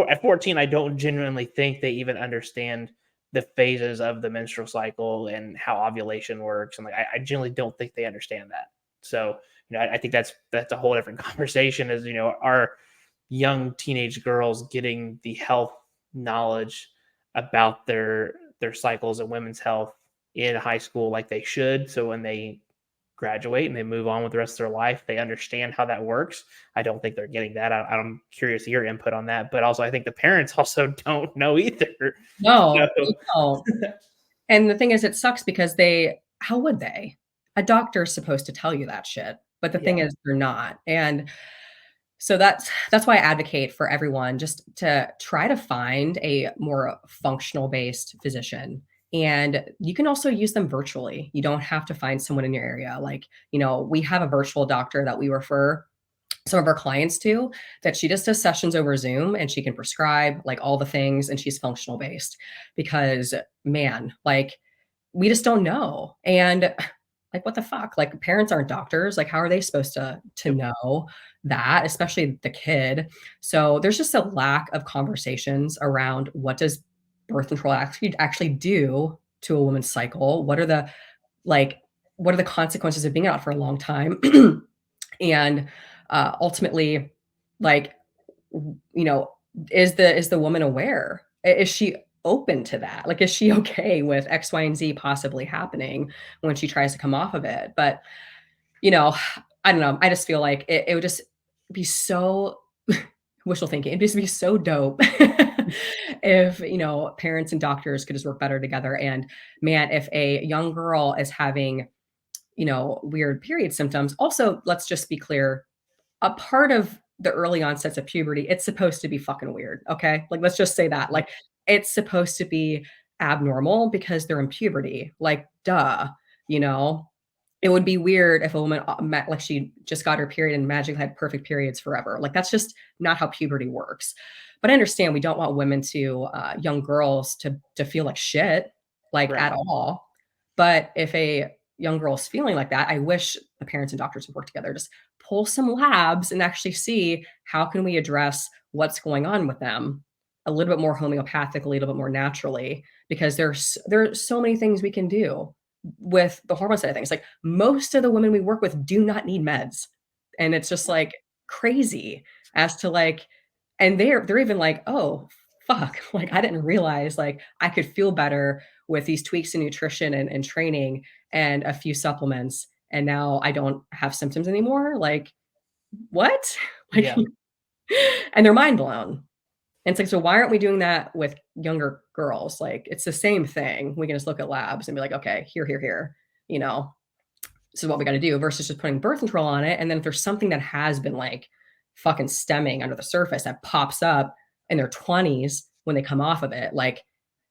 at 14, I don't genuinely think they even understand the phases of the menstrual cycle and how ovulation works. And like, I generally don't think they understand that. So, I think that's a whole different conversation, is, our young teenage girls getting the health knowledge about their cycles and women's health in high school like they should. So when they graduate and they move on with the rest of their life, they understand how that works. I don't think they're getting that. I'm curious to your input on that, but also I think the parents also don't know either. No, So they don't. And the thing is, it sucks because how would they? A doctor's supposed to tell you that shit. But the thing yeah, is, they're not. And so that's why I advocate for everyone just to try to find a more functional based physician. And you can also use them virtually. You don't have to find someone in your area. Like, we have a virtual doctor that we refer some of our clients to, that she just does sessions over Zoom and she can prescribe like all the things, and she's functional based because, man, like we just don't know. And like, what the fuck? Like, parents aren't doctors. Like, how are they supposed to yep, know that, especially the kid? So there's just a lack of conversations around what does birth control actually do to a woman's cycle? Like what are the consequences of being out for a long time? And ultimately, like, you know, is the woman aware? Is she open to that? Like, is she okay with X, Y, and Z possibly happening when she tries to come off of it? But you know, I don't know. I just feel like it would just be so wishful thinking. It'd just be so dope if parents and doctors could just work better together. And man, if a young girl is having weird period symptoms, also let's just be clear, a part of the early onsets of puberty, it's supposed to be fucking weird, okay? Like, let's just say that. yep, Like, it's supposed to be abnormal because they're in puberty. Like, duh, you know? It would be weird if a woman like she just got her period and magically had perfect periods forever. Like, that's just not how puberty works. But I understand we don't want women young girls to feel like shit, like right, at all. But if a young girl is feeling like that, I wish the parents and doctors would work together. Just pull some labs and actually see how can we address what's going on with them a little bit more homeopathically, a little bit more naturally, because there's so many things we can do with the hormone side of things. Like, most of the women we work with do not need meds. And it's just like crazy as to like, and they're even like, oh fuck, like I didn't realize like I could feel better with these tweaks in nutrition and training and a few supplements. And now I don't have symptoms anymore. Like, what? Like, yeah, and they're mind blown. And it's like, so why aren't we doing that with younger girls? Like, it's the same thing. We can just look at labs and be like, okay, here, you know, this is what we got to do, versus just putting birth control on it. And then if there's something that has been like fucking stemming under the surface that pops up, in their 20s when they come off of it. Like,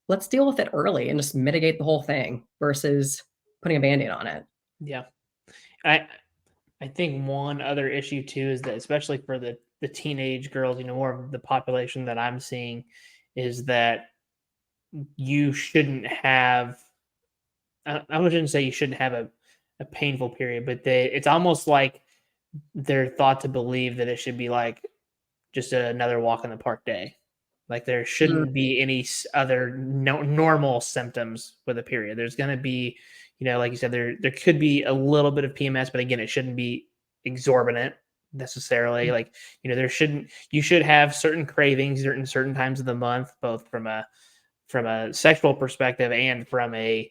let's deal with it early and just mitigate the whole thing versus putting a Band-Aid on it. Yeah. I I think one other issue too is that, especially for the teenage girls, more of the population that I'm seeing, is that you shouldn't have. I wouldn't say you shouldn't have a painful period, but it's almost like they're thought to believe that it should be like just another walk in the park day. Like there Mm, shouldn't be any other normal symptoms with a period. There's going to be, like you said, there could be a little bit of PMS, but again, it shouldn't be exorbitant necessarily. Like, you should have certain cravings certain times of the month, both from a sexual perspective and from a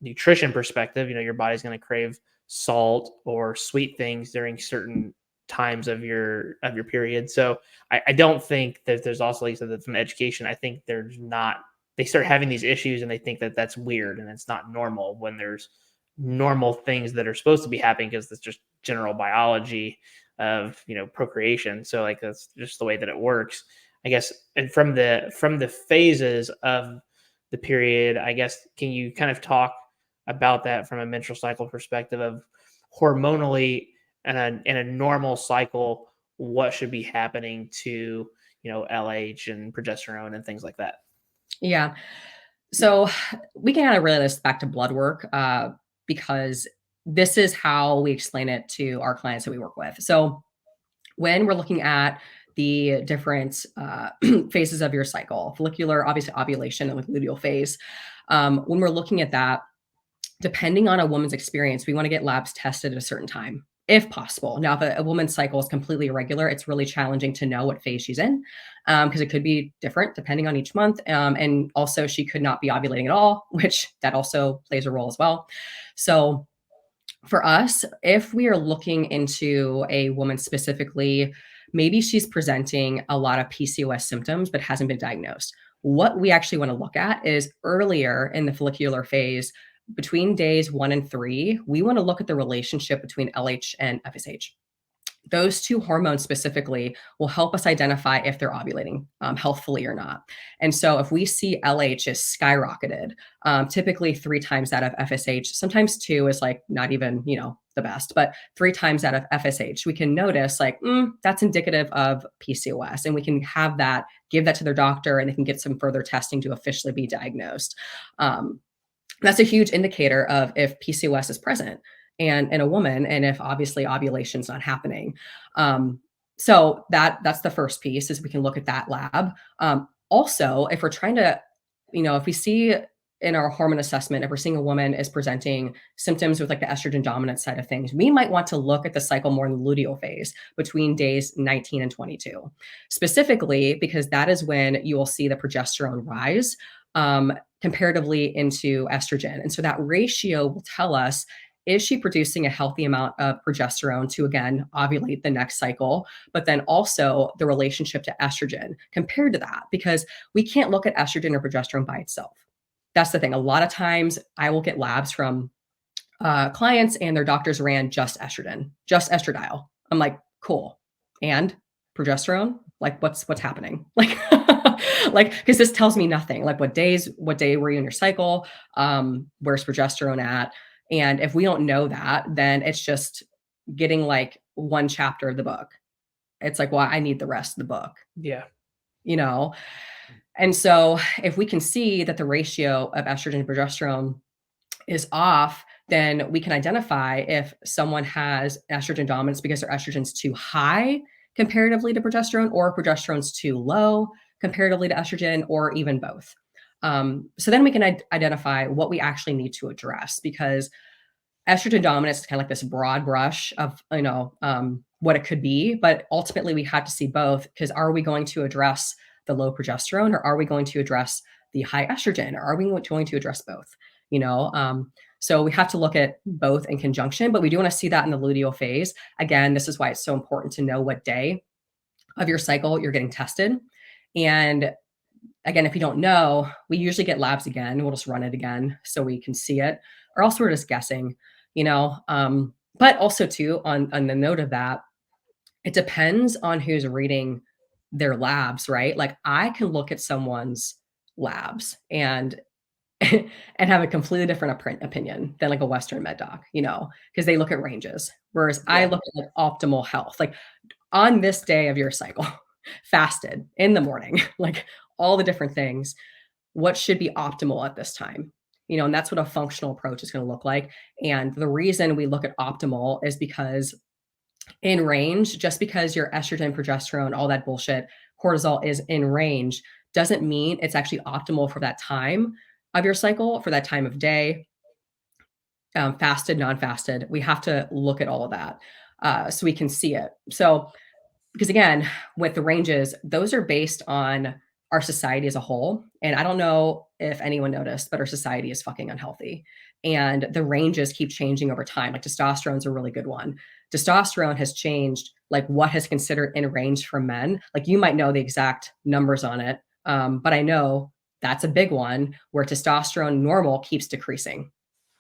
nutrition perspective. Your body's going to crave salt or sweet things during certain times of your period. So I don't think that there's also, like you said, that from education, I think there's not, they start having these issues and they think that that's weird and it's not normal when there's normal things that are supposed to be happening, because it's just general biology of procreation. So like that's just the way that it works, I guess. And from the phases of the period, I guess, can you kind of talk about that from a menstrual cycle perspective of hormonally in a normal cycle, what should be happening to LH and progesterone and things like that? yeah. So we can kind of relate this back to blood work because this is how we explain it to our clients that we work with. So when we're looking at the different phases of your cycle, follicular, obviously ovulation, and with luteal phase, when we're looking at that, depending on a woman's experience, we want to get labs tested at a certain time, if possible. Now, if a woman's cycle is completely irregular, it's really challenging to know what phase she's in because it could be different depending on each month. And also, she could not be ovulating at all, which that also plays a role as well. So, for us, if we are looking into a woman specifically, maybe she's presenting a lot of PCOS symptoms but hasn't been diagnosed. What we actually want to look at is earlier in the follicular phase, between days 1 and 3, we want to look at the relationship between LH and FSH. Those two hormones specifically will help us identify if they're ovulating healthfully or not. And so if we see LH is skyrocketed, typically 3 times out of FSH, sometimes 2 is like not even, the best, but 3 times out of FSH, we can notice like, that's indicative of PCOS. And we can have that, give that to their doctor, and they can get some further testing to officially be diagnosed. That's a huge indicator of if PCOS is present and in a woman, and if obviously ovulation is not happening. So that's the first piece, is we can look at that lab. Also, if we're trying to, if we see in our hormone assessment, if we're seeing a woman is presenting symptoms with like the estrogen dominant side of things, we might want to look at the cycle more in the luteal phase between days 19 and 22, specifically because that is when you will see the progesterone rise comparatively into estrogen. And so that ratio will tell us, is she producing a healthy amount of progesterone to, again, ovulate the next cycle, but then also the relationship to estrogen compared to that, because we can't look at estrogen or progesterone by itself. That's the thing. A lot of times I will get labs from clients and their doctors ran just estrogen, just estradiol. I'm like, cool. And progesterone? Like what's happening? Like, because this tells me nothing. Like what day were you in your cycle? Where's progesterone at? And if we don't know that, then it's just getting like one chapter of the book. It's like, well, I need the rest of the book, Yeah. you know? And so if we can see that the ratio of estrogen and progesterone is off, then we can identify if someone has estrogen dominance because their estrogen's too high comparatively to progesterone, or progesterone's too low comparatively to estrogen, or even both. So then we can identify what we actually need to address, because estrogen dominance is kind of like this broad brush of what it could be, but ultimately we have to see both, because are we going to address the low progesterone, or are we going to address the high estrogen, or are we going to address both? So we have to look at both in conjunction, but we do want to see that in the luteal phase. Again, this is why it's so important to know what day of your cycle you're getting tested. And again, if you don't know, we usually get labs again. We'll just run it again so we can see it, or else we're just guessing, but also too, on the note of that, it depends on who's reading their labs, right? Like I can look at someone's labs and and have a completely different opinion than like a Western med doc, because they look at ranges. Whereas I Yeah. look at like optimal health, like on this day of your cycle, fasted in the morning, like all the different things, what should be optimal at this time? And that's what a functional approach is going to look like. And the reason we look at optimal is because in range, just because your estrogen, progesterone, all that bullshit, cortisol is in range, doesn't mean it's actually optimal for that time of your cycle, for that time of day, fasted, non-fasted. We have to look at all of that so we can see it. So, because again, with the ranges, those are based on our society as a whole. And I don't know if anyone noticed, but our society is fucking unhealthy. And the ranges keep changing over time. Like testosterone is a really good one. Testosterone has changed, like what is considered in range for men. Like you might know the exact numbers on it, but I know that's a big one where testosterone normal keeps decreasing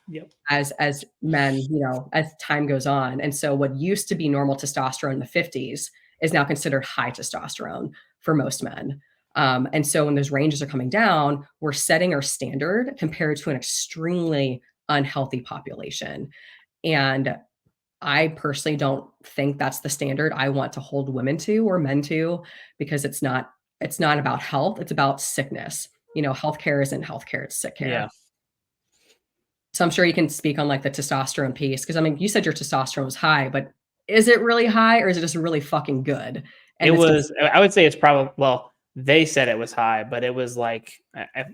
Yep. as men, as time goes on. And so what used to be normal testosterone in the 50s is now considered high testosterone for most men. And so when those ranges are coming down, we're setting our standard compared to an extremely unhealthy population. And I personally don't think that's the standard I want to hold women to or men to, because it's not about health, it's about sickness. Healthcare isn't healthcare, it's sick care. Yeah. So I'm sure you can speak on like the testosterone piece, because I mean, you said your testosterone was high, but is it really high or is it just really fucking good? It And it's gonna, was, I would say it's probably, well, they said it was high, but it was like,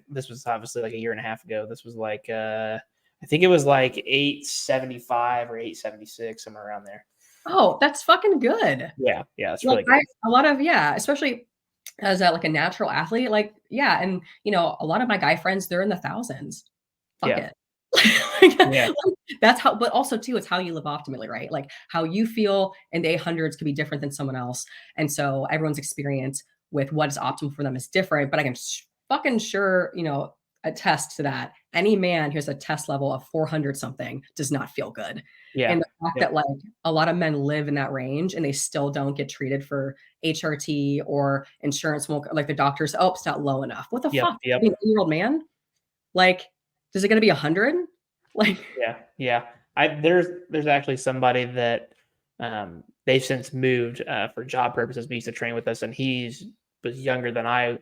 this was obviously like a year and a half ago. This was like, I think it was like 875 or 876, somewhere around there. oh, that's fucking good. Yeah. Yeah. It's Like really good. a lot of, yeah, especially as like a natural athlete, like, yeah. And a lot of my guy friends, they're in the thousands. Fuck Yeah. it. Yeah. That's how, but also too, it's how you live optimally, right? Like how you feel in the 800s could be different than someone else. And so everyone's experience with what is optimal for them is different, but I can fucking sure, attest to that. Any man who has a test level of 400 something does not feel good. Yeah. And the fact Yep. that like a lot of men live in that range and they still don't get treated for HRT or insurance won't, like the doctors, oh, it's not low enough. What the Yep. fuck? Yep. Being an 8-year-old man? Like, is it going to be 100? Like, Yeah. Yeah. There's actually somebody that they've since moved for job purposes. But he used to train with us, and he's was younger than I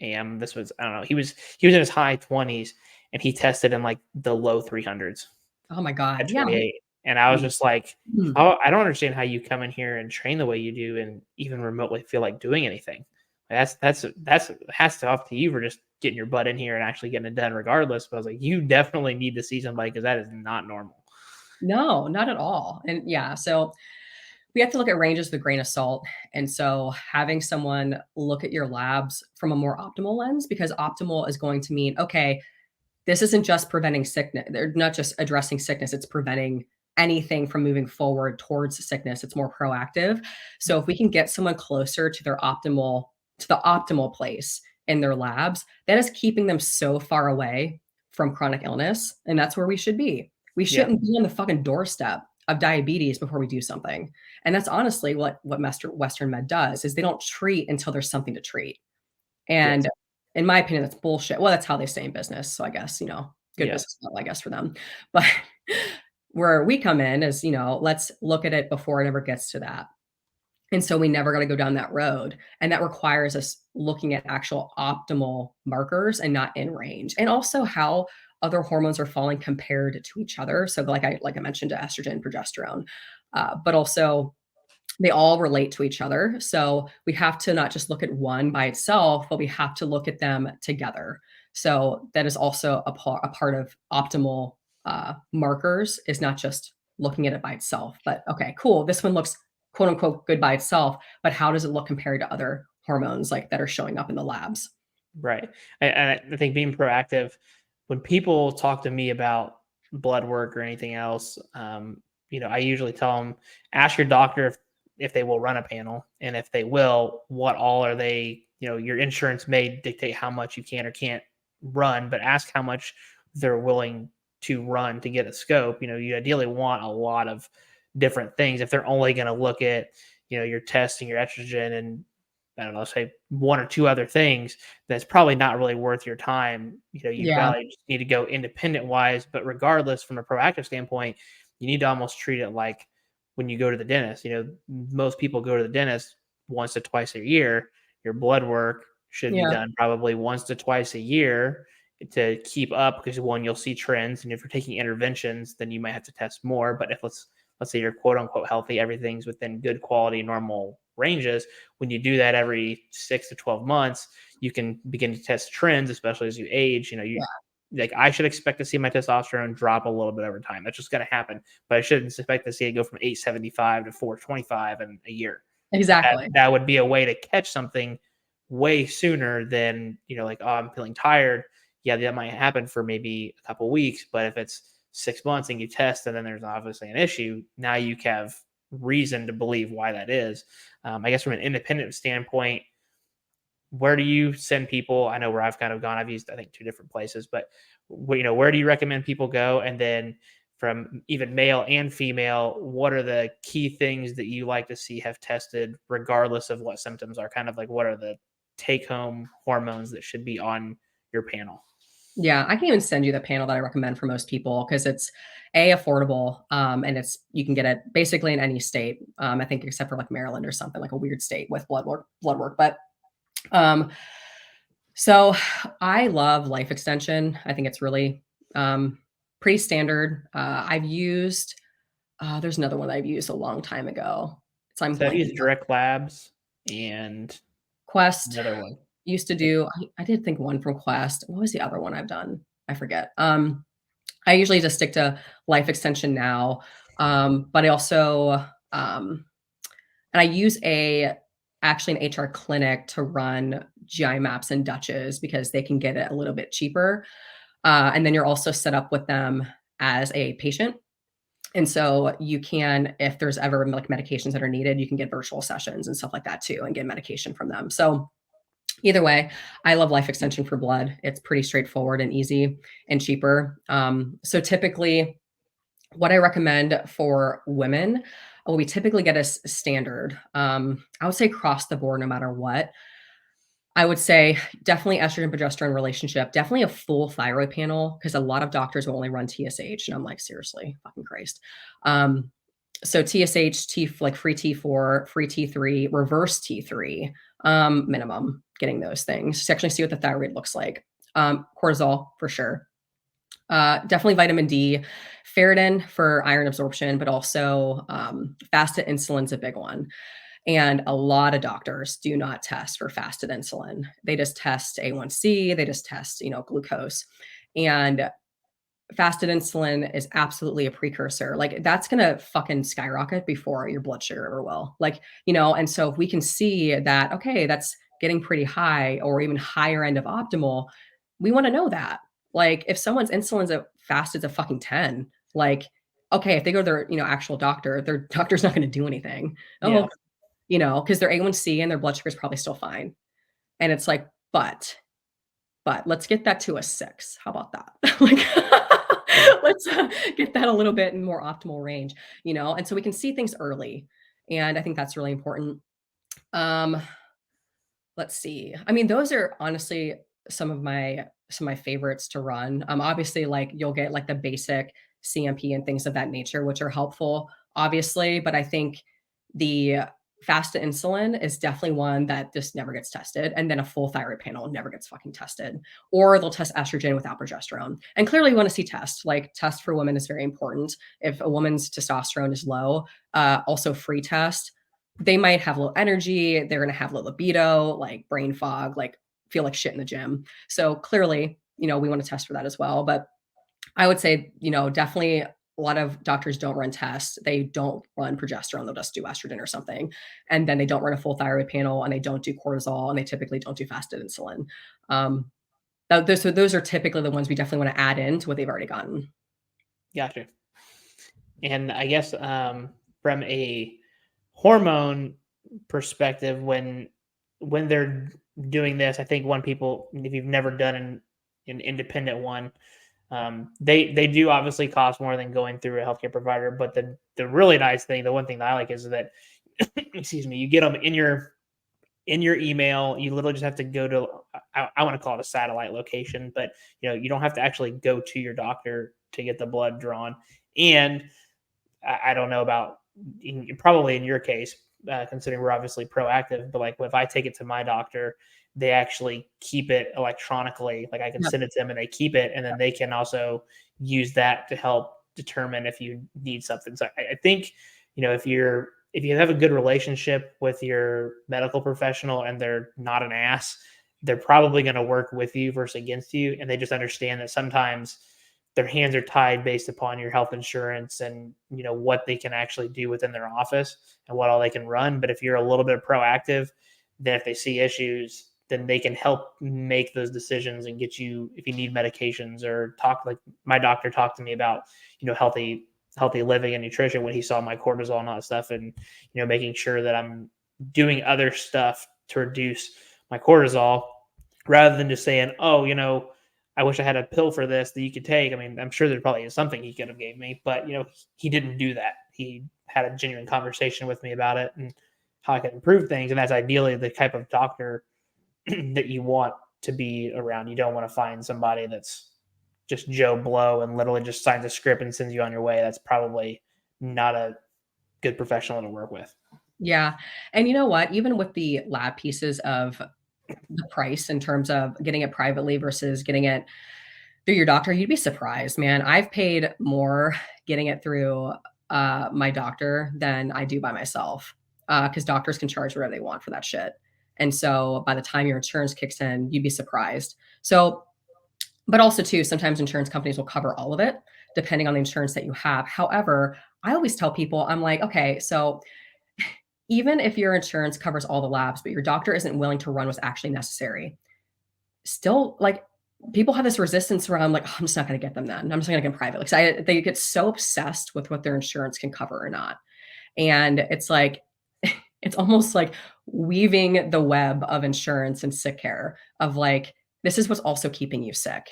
am. This was, I don't know. He was in his high 20s, and he tested in like the low 300s oh my God. at Yeah. 28. And I was just like, Mhm. I don't understand how you come in here and train the way you do, and even remotely feel like doing anything. That's hats off to you for just getting your butt in here and actually getting it done regardless. But I was like, you definitely need to see somebody, because that is not normal. No, not at all. And yeah, so we have to look at ranges with a grain of salt. And so having someone look at your labs from a more optimal lens, because optimal is going to mean, okay, this isn't just preventing sickness. They're not just addressing sickness, it's preventing anything from moving forward towards sickness. It's more proactive. So if we can get someone closer to the optimal place in their labs, that is keeping them so far away from chronic illness. And that's where we should be. We Yeah. shouldn't be on the fucking doorstep of diabetes before we do something. And that's honestly what Western med does, is they don't treat until there's something to treat. Yes. And in my opinion, that's bullshit. Well, that's how they stay in business. So I guess, good Yeah. business model, I guess, for them. But where we come in is, let's look at it before it ever gets to that. And so we never got to go down that road. And that requires us looking at actual optimal markers and not in range. And also how other hormones are falling compared to each other. So like I mentioned, to estrogen, progesterone, but also they all relate to each other. So we have to not just look at one by itself, but we have to look at them together. So that is also a part of optimal markers, is not just looking at it by itself, but okay, cool. This one looks quote unquote good by itself, but how does it look compared to other hormones like that are showing up in the labs? Right. I think being proactive, when people talk to me about blood work or anything else, I usually tell them, ask your doctor if they will run a panel, and if they will, what all are they, your insurance may dictate how much you can or can't run, but ask how much they're willing to run to get a scope. You ideally want a lot of different things. If they're only going to look at, your test and your estrogen and I don't know, say one or two other things, that's probably not really worth your time. You Yeah. probably just need to go independent wise. But regardless, from a proactive standpoint, you need to almost treat it like when you go to the dentist. Most people go to the dentist once to twice a year. Your blood work should be Yeah. done probably once to twice a year to keep up, because one, you'll see trends, and if you're taking interventions, then you might have to test more. But if let's say you're quote unquote healthy, everything's within good quality normal ranges, when you do that every 6 to 12 months, you can begin to test trends, especially as you age. Yeah. Like, I should expect to see my testosterone drop a little bit over time. That's just going to happen. But I shouldn't expect to see it go from 875 to 425 in a year. Exactly. That would be a way to catch something way sooner than, like, oh, I'm feeling tired. Yeah, that might happen for maybe a couple weeks, but if it's 6 months and you test and then there's obviously an issue, now you have reason to believe why that is. I guess from an independent standpoint, where do you send people? I know where I've kind of gone. I've used, I think, two different places, but where do you recommend people go? And then from even male and female, what are the key things that you like to see have tested, regardless of what symptoms are? Kind of like, what are the take home hormones that should be on your panel? Yeah, I can even send you the panel that I recommend for most people because it's affordable, and you can get it basically in any state. I think except for like Maryland or something, like a weird state with blood work. But um, so I love life extension. I think it's really pretty standard. I've used there's another one that I've used a long time ago. So I'm So I've blanking. used Direct Labs and Quest another one. used to do. I did think one from Quest. What was the other one I've done? I forget. I usually just stick to life extension now. But I also, and I use actually an HR clinic to run GI maps and Dutches because they can get it a little bit cheaper. And then you're also set up with them as a patient. And so you can, if there's ever like medications that are needed, you can get virtual sessions and stuff like that too, and get medication from them. So either way, I love life extension for blood. It's pretty straightforward and easy and cheaper. So typically, what I recommend for women, what we typically get as standard, I would say across the board, no matter what. I would say definitely estrogen progesterone relationship, definitely a full thyroid panel because a lot of doctors will only run TSH, and I'm like, seriously, fucking Christ. Um, so TSH, like free T4, free T3, reverse T3, minimum, getting those things to actually see what the thyroid looks like. Cortisol for sure. Definitely vitamin D, ferritin for iron absorption, but also fasted insulin's a big one. And a lot of doctors do not test for fasted insulin. They just test A1C, they just test, glucose. And fasted insulin is absolutely a precursor. Like that's going to fucking skyrocket before your blood sugar ever will. Like, and so if we can see that, okay, that's getting pretty high or even higher end of optimal, we want to know that. Like if someone's insulin's fasted a fucking 10, like, okay, if they go to their, actual doctor, their doctor's not going to do anything. Yeah. Oh, because their A1C and their blood sugar is probably still fine. And it's like, but let's get that to a 6. How about that? Like, Yeah. let's get that a little bit in more optimal range, and so we can see things early. And I think that's really important. Um, let's see. I mean, those are honestly some of my favorites to run. Obviously, like you'll get like the basic CMP and things of that nature, which are helpful, obviously. But I think the fasted insulin is definitely one that just never gets tested. And then a full thyroid panel never gets fucking tested. Or they'll test estrogen without progesterone. And clearly you want to see tests. Like test for women is very important. If a woman's testosterone is low, also free test. They might have low energy, they're gonna have low libido, like brain fog, like feel like shit in the gym. So clearly, we want to test for that as well. But I would say, definitely a lot of doctors don't run tests. They don't run progesterone. They'll just do estrogen or something. And then they don't run a full thyroid panel and they don't do cortisol and they typically don't do fasted insulin. So those are typically the ones we definitely want to add in to what they've already gotten. Gotcha. And I guess from a hormone perspective, when they're doing this, I think people, if you've never done an independent one, they do obviously cost more than going through a healthcare provider. But the really nice thing, the one thing that I like is that, excuse me, you get them in your in your email, you literally just have to go to, I want to call it a satellite location, but you don't have to actually go to your doctor to get the blood drawn. And I don't know about probably in your case, considering we're obviously proactive, but like if I take it to my doctor, they actually keep it electronically. Like I can Yep. send it to them and they keep it, and then they can also use that to help determine if you need something. So I think, if you have a good relationship with your medical professional and they're not an ass, they're probably going to work with you versus against you. And they just understand that sometimes their hands are tied based upon your health insurance and what they can actually do within their office and what all they can run. But if you're a little bit proactive, then if they see issues, then they can help make those decisions and get you, if you need medications, or talk, like my doctor talked to me about healthy living and nutrition when he saw my cortisol and all that stuff, and making sure that I'm doing other stuff to reduce my cortisol rather than just saying, oh, I wish I had a pill for this that you could take. I mean, I'm sure there probably is something he could have gave me, but he didn't do that. He had a genuine conversation with me about it and how I could improve things. And that's ideally the type of doctor that you want to be around. You don't want to find somebody that's just Joe Blow and literally just signs a script and sends you on your way. That's probably not a good professional to work with. Yeah. And you know what? Even with the lab pieces of the price in terms of getting it privately versus getting it through your doctor, you'd be surprised, man. I've paid more getting it through my doctor than I do by myself, because doctors can charge whatever they want for that shit. And so by the time your insurance kicks in, you'd be surprised. So, but also too, sometimes insurance companies will cover all of it depending on the insurance that you have. However, I always tell people, I'm like, okay, so even if your insurance covers all the labs, but your doctor isn't willing to run what's actually necessary, still, like, people have this resistance around, like, "Oh, I'm just not gonna get them then. I'm just gonna get them private." Like, they get so obsessed with what their insurance can cover or not. And it's like, it's almost like weaving the web of insurance and sick care of like, this is what's also keeping you sick,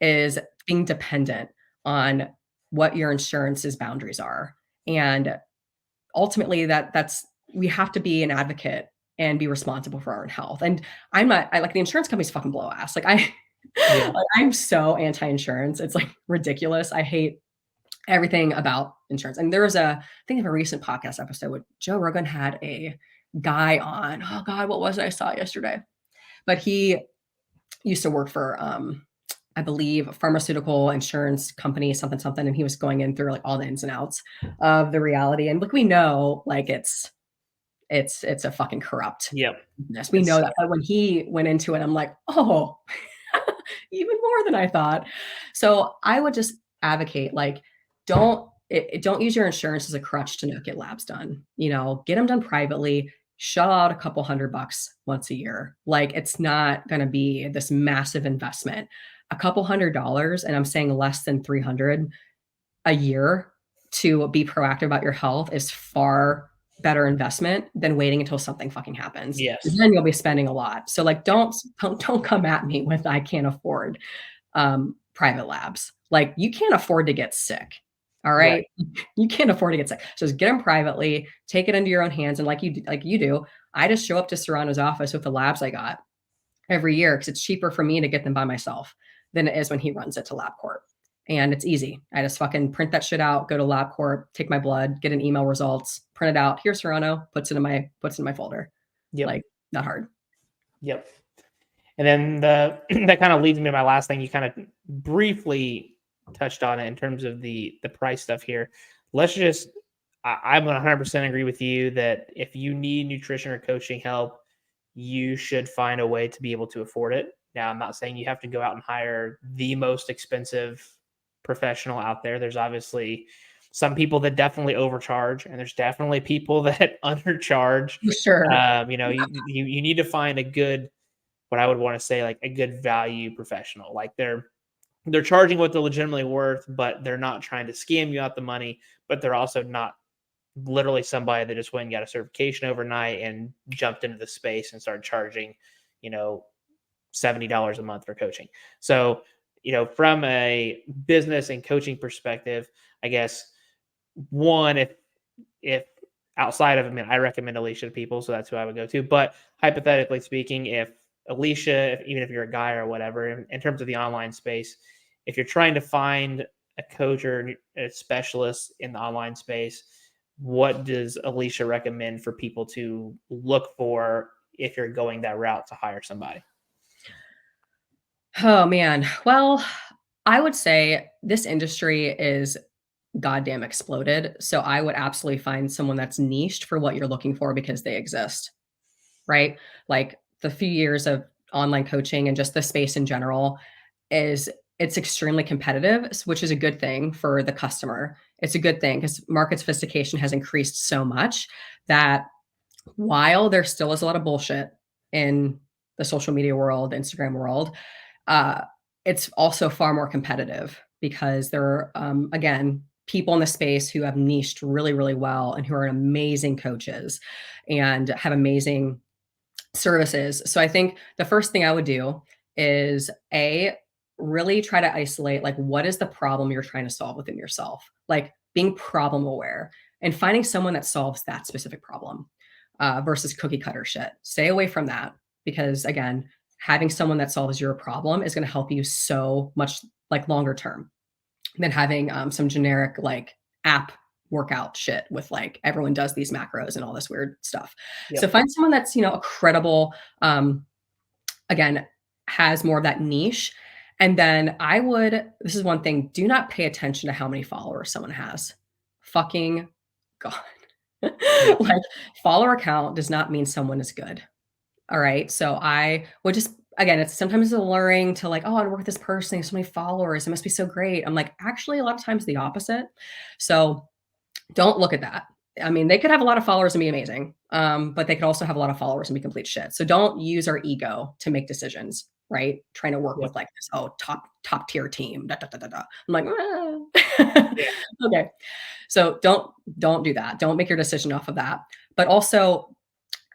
is being dependent on what your insurance's boundaries are. And ultimately that's we have to be an advocate and be responsible for our own health. And I like the insurance companies fucking blow ass. Like Yeah. like I'm so anti-insurance. It's like ridiculous. I hate everything about insurance. And there was I think of a recent podcast episode with Joe Rogan had a guy on. Oh God, what was it I saw yesterday? But he used to work for I believe a pharmaceutical insurance company, something, something. And he was going in through like all the ins and outs of the reality. And look, we know like it's a fucking corrupt Yep. business. We It's know that. But when he went into it, I'm like, oh, even more than I thought. So I would just advocate like don't use your insurance as a crutch to not get labs done. Get them done privately. Shell out a couple $100 once a year. Like it's not going to be this massive investment. A couple $100, and I'm saying less than 300 a year to be proactive about your health is far better investment than waiting until something fucking happens. yes. Then you'll be spending a lot. So like don't come at me with I can't afford private labs. Like you can't afford to get sick. All Right. right. You can't afford to get sick. So just get them privately, take it into your own hands. And like you do, I just show up to Serrano's office with the labs I got every year because it's cheaper for me to get them by myself than it is when he runs it to LabCorp. And it's easy. I just fucking print that shit out, go to LabCorp, take my blood, get an email results, print it out. Here's Serrano, puts it in my folder. Yep. Like not hard. Yep. And then that kind of leads me to my last thing. You kind of briefly touched on it in terms of the price stuff here. Let's just, I'm 100% agree with you that if you need nutrition or coaching help, you should find a way to be able to afford it. Now, I'm not saying you have to go out and hire the most expensive professional out there. There's obviously some people that definitely overcharge, and there's definitely people that undercharge. For sure. You need to find a good, what I would want to say, like a good value professional. Like they're charging what they're legitimately worth, but they're not trying to scam you out the money, but they're also not literally somebody that just went and got a certification overnight and jumped into the space and started charging, you know, $70 a month for coaching. So, from a business and coaching perspective, I guess one, if outside of, I mean, I recommend Alycia to people, so that's who I would go to. But hypothetically speaking, if Alycia, even if you're a guy or whatever, in terms of the online space, if you're trying to find a coach or a specialist in the online space, what does Alycia recommend for people to look for if you're going that route to hire somebody? Oh man. Well, I would say this industry is goddamn exploded. So I would absolutely find someone that's niched for what you're looking for because they exist, right? Like the few years of online coaching and just the space in general is it's extremely competitive, which is a good thing for the customer. It's a good thing because market sophistication has increased so much that while there still is a lot of bullshit in the social media world, Instagram world, uh, it's also far more competitive because there are, again, people in the space who have niched really, really well and who are amazing coaches and have amazing services. So I think the first thing I would do is really try to isolate like what is the problem you're trying to solve within yourself, like being problem aware and finding someone that solves that specific problem versus cookie cutter shit. Stay away from that because again, having someone that solves your problem is going to help you so much like longer term than having some generic like app workout shit with like everyone does these macros and all this weird stuff. So Yep. find someone that's, a credible, again, has more of that niche. And then this is one thing, do not pay attention to how many followers someone has. Fucking God. Yeah. Like follower count does not mean someone is good. All right. So I would just again, it's sometimes alluring to like, oh, I work with this person, they have so many followers, it must be so great. I'm like, actually, a lot of times the opposite. So don't look at that. I mean, they could have a lot of followers and be amazing, but they could also have a lot of followers and be complete shit. So don't use our ego to make decisions, right? Trying to work Yep. with like this, top tier team. Da, da, da, da, da. I'm like, ah. Yeah. Okay. So don't do that. Don't make your decision off of that. But also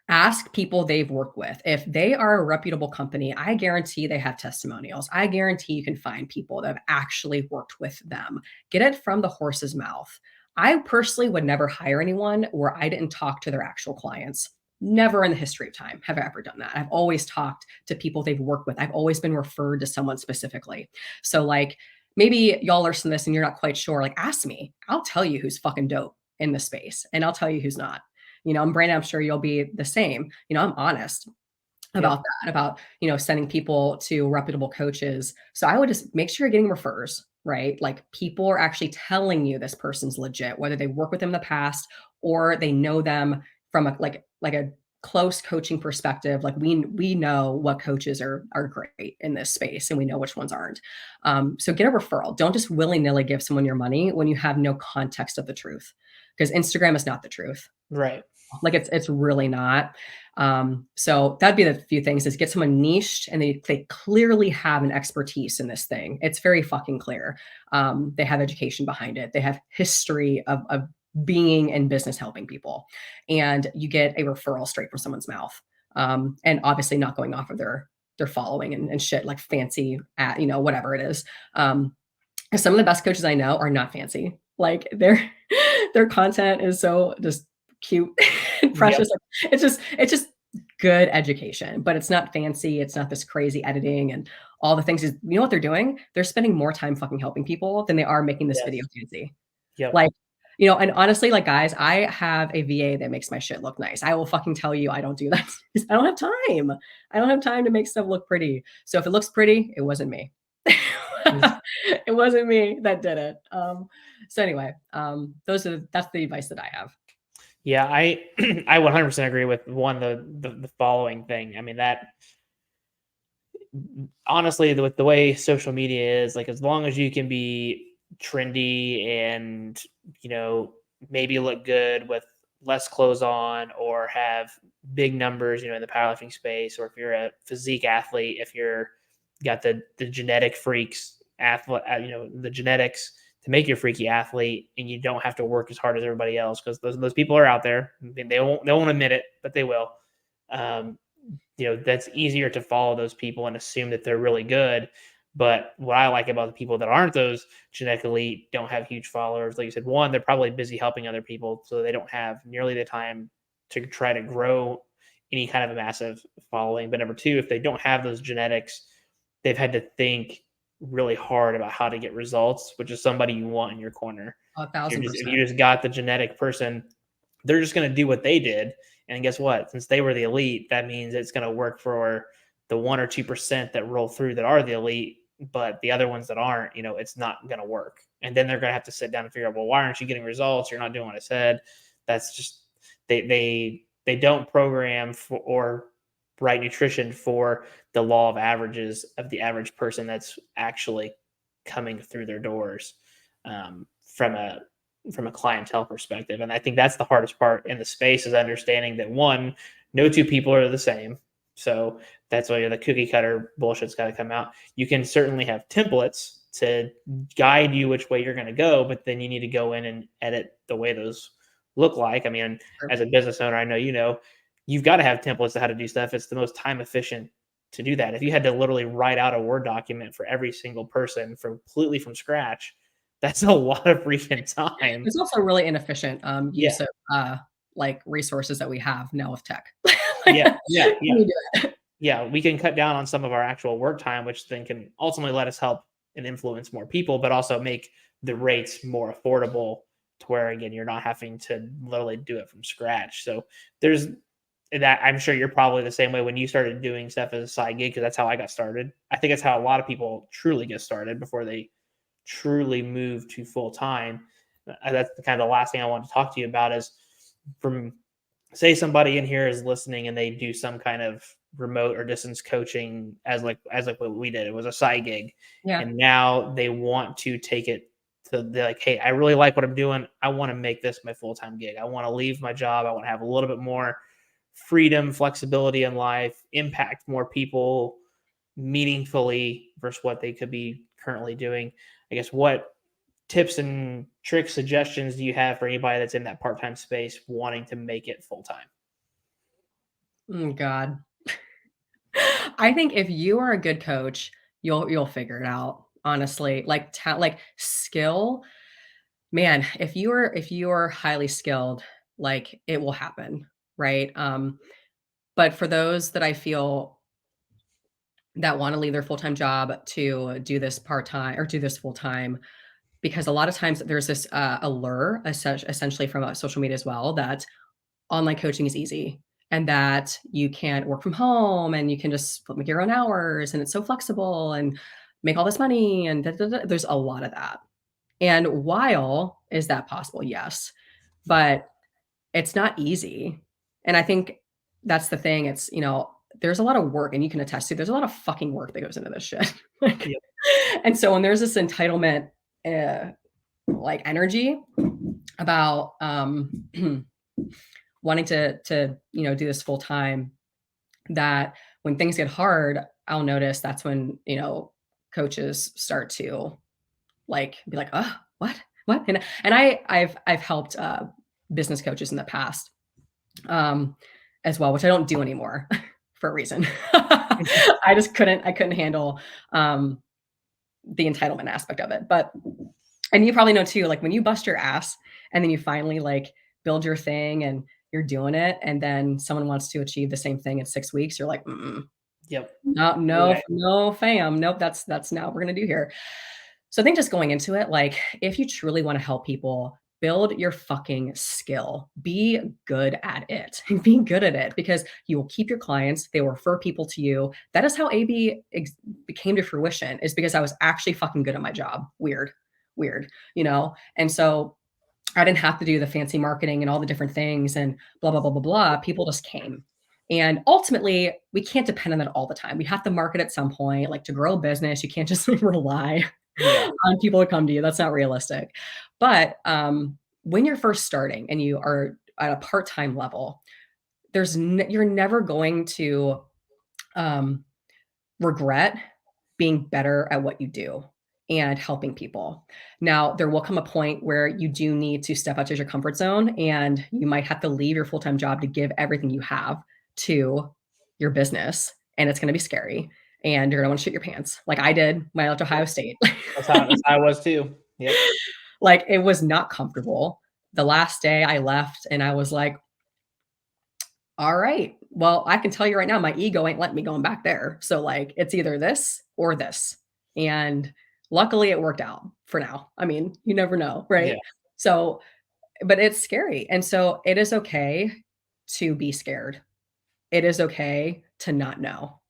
ask people they've worked with. If they are a reputable company, I guarantee they have testimonials. I guarantee you can find people that have actually worked with them. Get it from the horse's mouth. I personally would never hire anyone where I didn't talk to their actual clients. Never in the history of time have I ever done that. I've always talked to people they've worked with. I've always been referred to someone specifically. So, like, maybe y'all listen to this and you're not quite sure. Like, ask me. I'll tell you who's fucking dope in the space, and I'll tell you who's not. And Brandon, I'm sure you'll be the same. I'm honest Yep. about that, about, sending people to reputable coaches. So I would just make sure you're getting refers, right? Like people are actually telling you this person's legit, whether they work with them in the past or they know them from a close coaching perspective. Like we know what coaches are great in this space and we know which ones aren't. So get a referral. Don't just willy-nilly give someone your money when you have no context of the truth, because Instagram is not the truth. Right. Like it's really not. So that'd be the few things is get someone niched and they clearly have an expertise in this thing. It's very fucking clear. They have education behind it. They have history of being in business helping people. And you get a referral straight from someone's mouth. And obviously not going off of their following and shit like fancy at, whatever it is. Some of the best coaches I know are not fancy. Like their content is so just cute and Yep. precious. Like, it's just good education, but it's not fancy. It's not this crazy editing and all the things. Is you know what they're doing? They're spending more time fucking helping people than they are making this video Yes. fancy. Yep. Like, and honestly, like guys, I have a VA that makes my shit look nice. I will fucking tell you I don't do that. I don't have time. I don't have time to make stuff look pretty. So if it looks pretty, it wasn't me. It wasn't me that did it. So anyway, that's the advice that I have. Yeah, I I 100% agree with the following thing. I mean that honestly, with the way social media is, like as long as you can be trendy and maybe look good with less clothes on or have big numbers, in the powerlifting space, or if you're a physique athlete, if you're got the genetic freaks athlete, the genetics to make you a freaky athlete, and you don't have to work as hard as everybody else because those people are out there. I mean, they won't admit it, but they will. Um, that's easier to follow those people and assume that they're really good But what I like about the people that aren't those genetic elite, don't have huge followers, like you said, one, they're probably busy helping other people, so they don't have nearly the time to try to grow any kind of a massive following. But number two, if they don't have those genetics, they've had to think really hard about how to get results, which is somebody you want in your corner. A If thousand you percent. just got the genetic person, they're just going to do what they did. And guess what? Since they were the elite, that means it's going to work for the 1 or 2% that roll through that are the elite, but the other ones that aren't, it's not going to work. And then they're going to have to sit down and figure out, well, why aren't you getting results? You're not doing what I said. That's just they don't program for or write nutrition for the law of averages of the average person that's actually coming through their doors, from a clientele perspective. And I think that's the hardest part in the space, is understanding that, one, no two people are the same. So that's why the cookie cutter bullshit's got to come out. You can certainly have templates to guide you which way you're going to go, but then you need to go in and edit the way those look like. I mean, as a business owner, I know you've got to have templates to how to do stuff. It's the most time efficient to do that. If you had to literally write out a Word document for every single person completely from scratch, that's a lot of freaking time. It's also really inefficient Yeah. use of like resources that we have now with tech. Yeah. Yeah. Let me do it. Yeah. We can cut down on some of our actual work time, which then can ultimately let us help and influence more people, but also make the rates more affordable, to where, again, you're not having to literally do it from scratch. So there's that. I'm sure you're probably the same way when you started doing stuff as a side gig, because that's how I got started. I think that's how a lot of people truly get started before they truly move to full time. That's the kind of the last thing I want to talk to you about is, from, say, somebody in here is listening and they do some kind of remote or distance coaching as like what we did. It was a side gig, Yeah. and now they want to take it to, they're like, hey, I really like what I'm doing. I want to make this my full-time gig. I want to leave my job. I want to have a little bit more freedom, flexibility in life, impact more people meaningfully versus what they could be currently doing. I guess, what tips and tricks, suggestions do you have for anybody that's in that part-time space wanting to make it full-time? Oh God. I think if you are a good coach, you'll figure it out. Honestly, like like skill, man. If you are highly skilled, like it will happen, right? But for those that I feel that want to leave their full time job to do this part time or do this full time, because a lot of times there's this allure, essentially from social media as well, that online coaching is easy and that you can work from home and you can just make your own hours and it's so flexible and make all this money and da, da, da. There's a lot of that. And while is that possible? Yes, but it's not easy. And I think that's the thing. It's, there's a lot of work, and you can attest to there's a lot of fucking work that goes into this shit. Like, Yep. and so when there's this entitlement like energy about wanting to do this full time, that when things get hard, I'll notice that's when coaches start to like be like, oh, what, and I've helped business coaches in the past as well, which I don't do anymore for a reason. I couldn't handle the entitlement aspect of it. But and you probably know too, like when you bust your ass and then you finally like build your thing and you're doing it, and then someone wants to achieve the same thing in 6 weeks, you're like, Yep. no, no, Right. no, fam, nope, that's not what we're gonna do here. So I think just going into it, like if you truly want to help people, build your fucking skill. Be good at it. Be good at it, because you will keep your clients. They will refer people to you. That is how AB became to fruition, is because I was actually fucking good at my job. Weird. And so I didn't have to do the fancy marketing and all the different things and blah, blah, blah, blah, blah. People just came. And ultimately, we can't depend on that all the time. We have to market at some point. Like, to grow a business, you can't just rely Yeah. on people to come to you. That's not realistic. But when you're first starting and you are at a part-time level, you're never going to regret being better at what you do and helping people. Now, there will come a point where you do need to step out of your comfort zone, and you might have to leave your full-time job to give everything you have to your business, and it's going to be scary. and you're gonna want to shit your pants, like I did when I left Ohio State. That's how I was too. Yep. Like it was not comfortable. The last day I left, and I was like, all right, well, I can tell you right now, my ego ain't letting me going back there. So like it's either this or this. And luckily it worked out for now. I mean, you never know, Yeah. right? So, but it's scary. And so it is okay to be scared. It is okay to not know.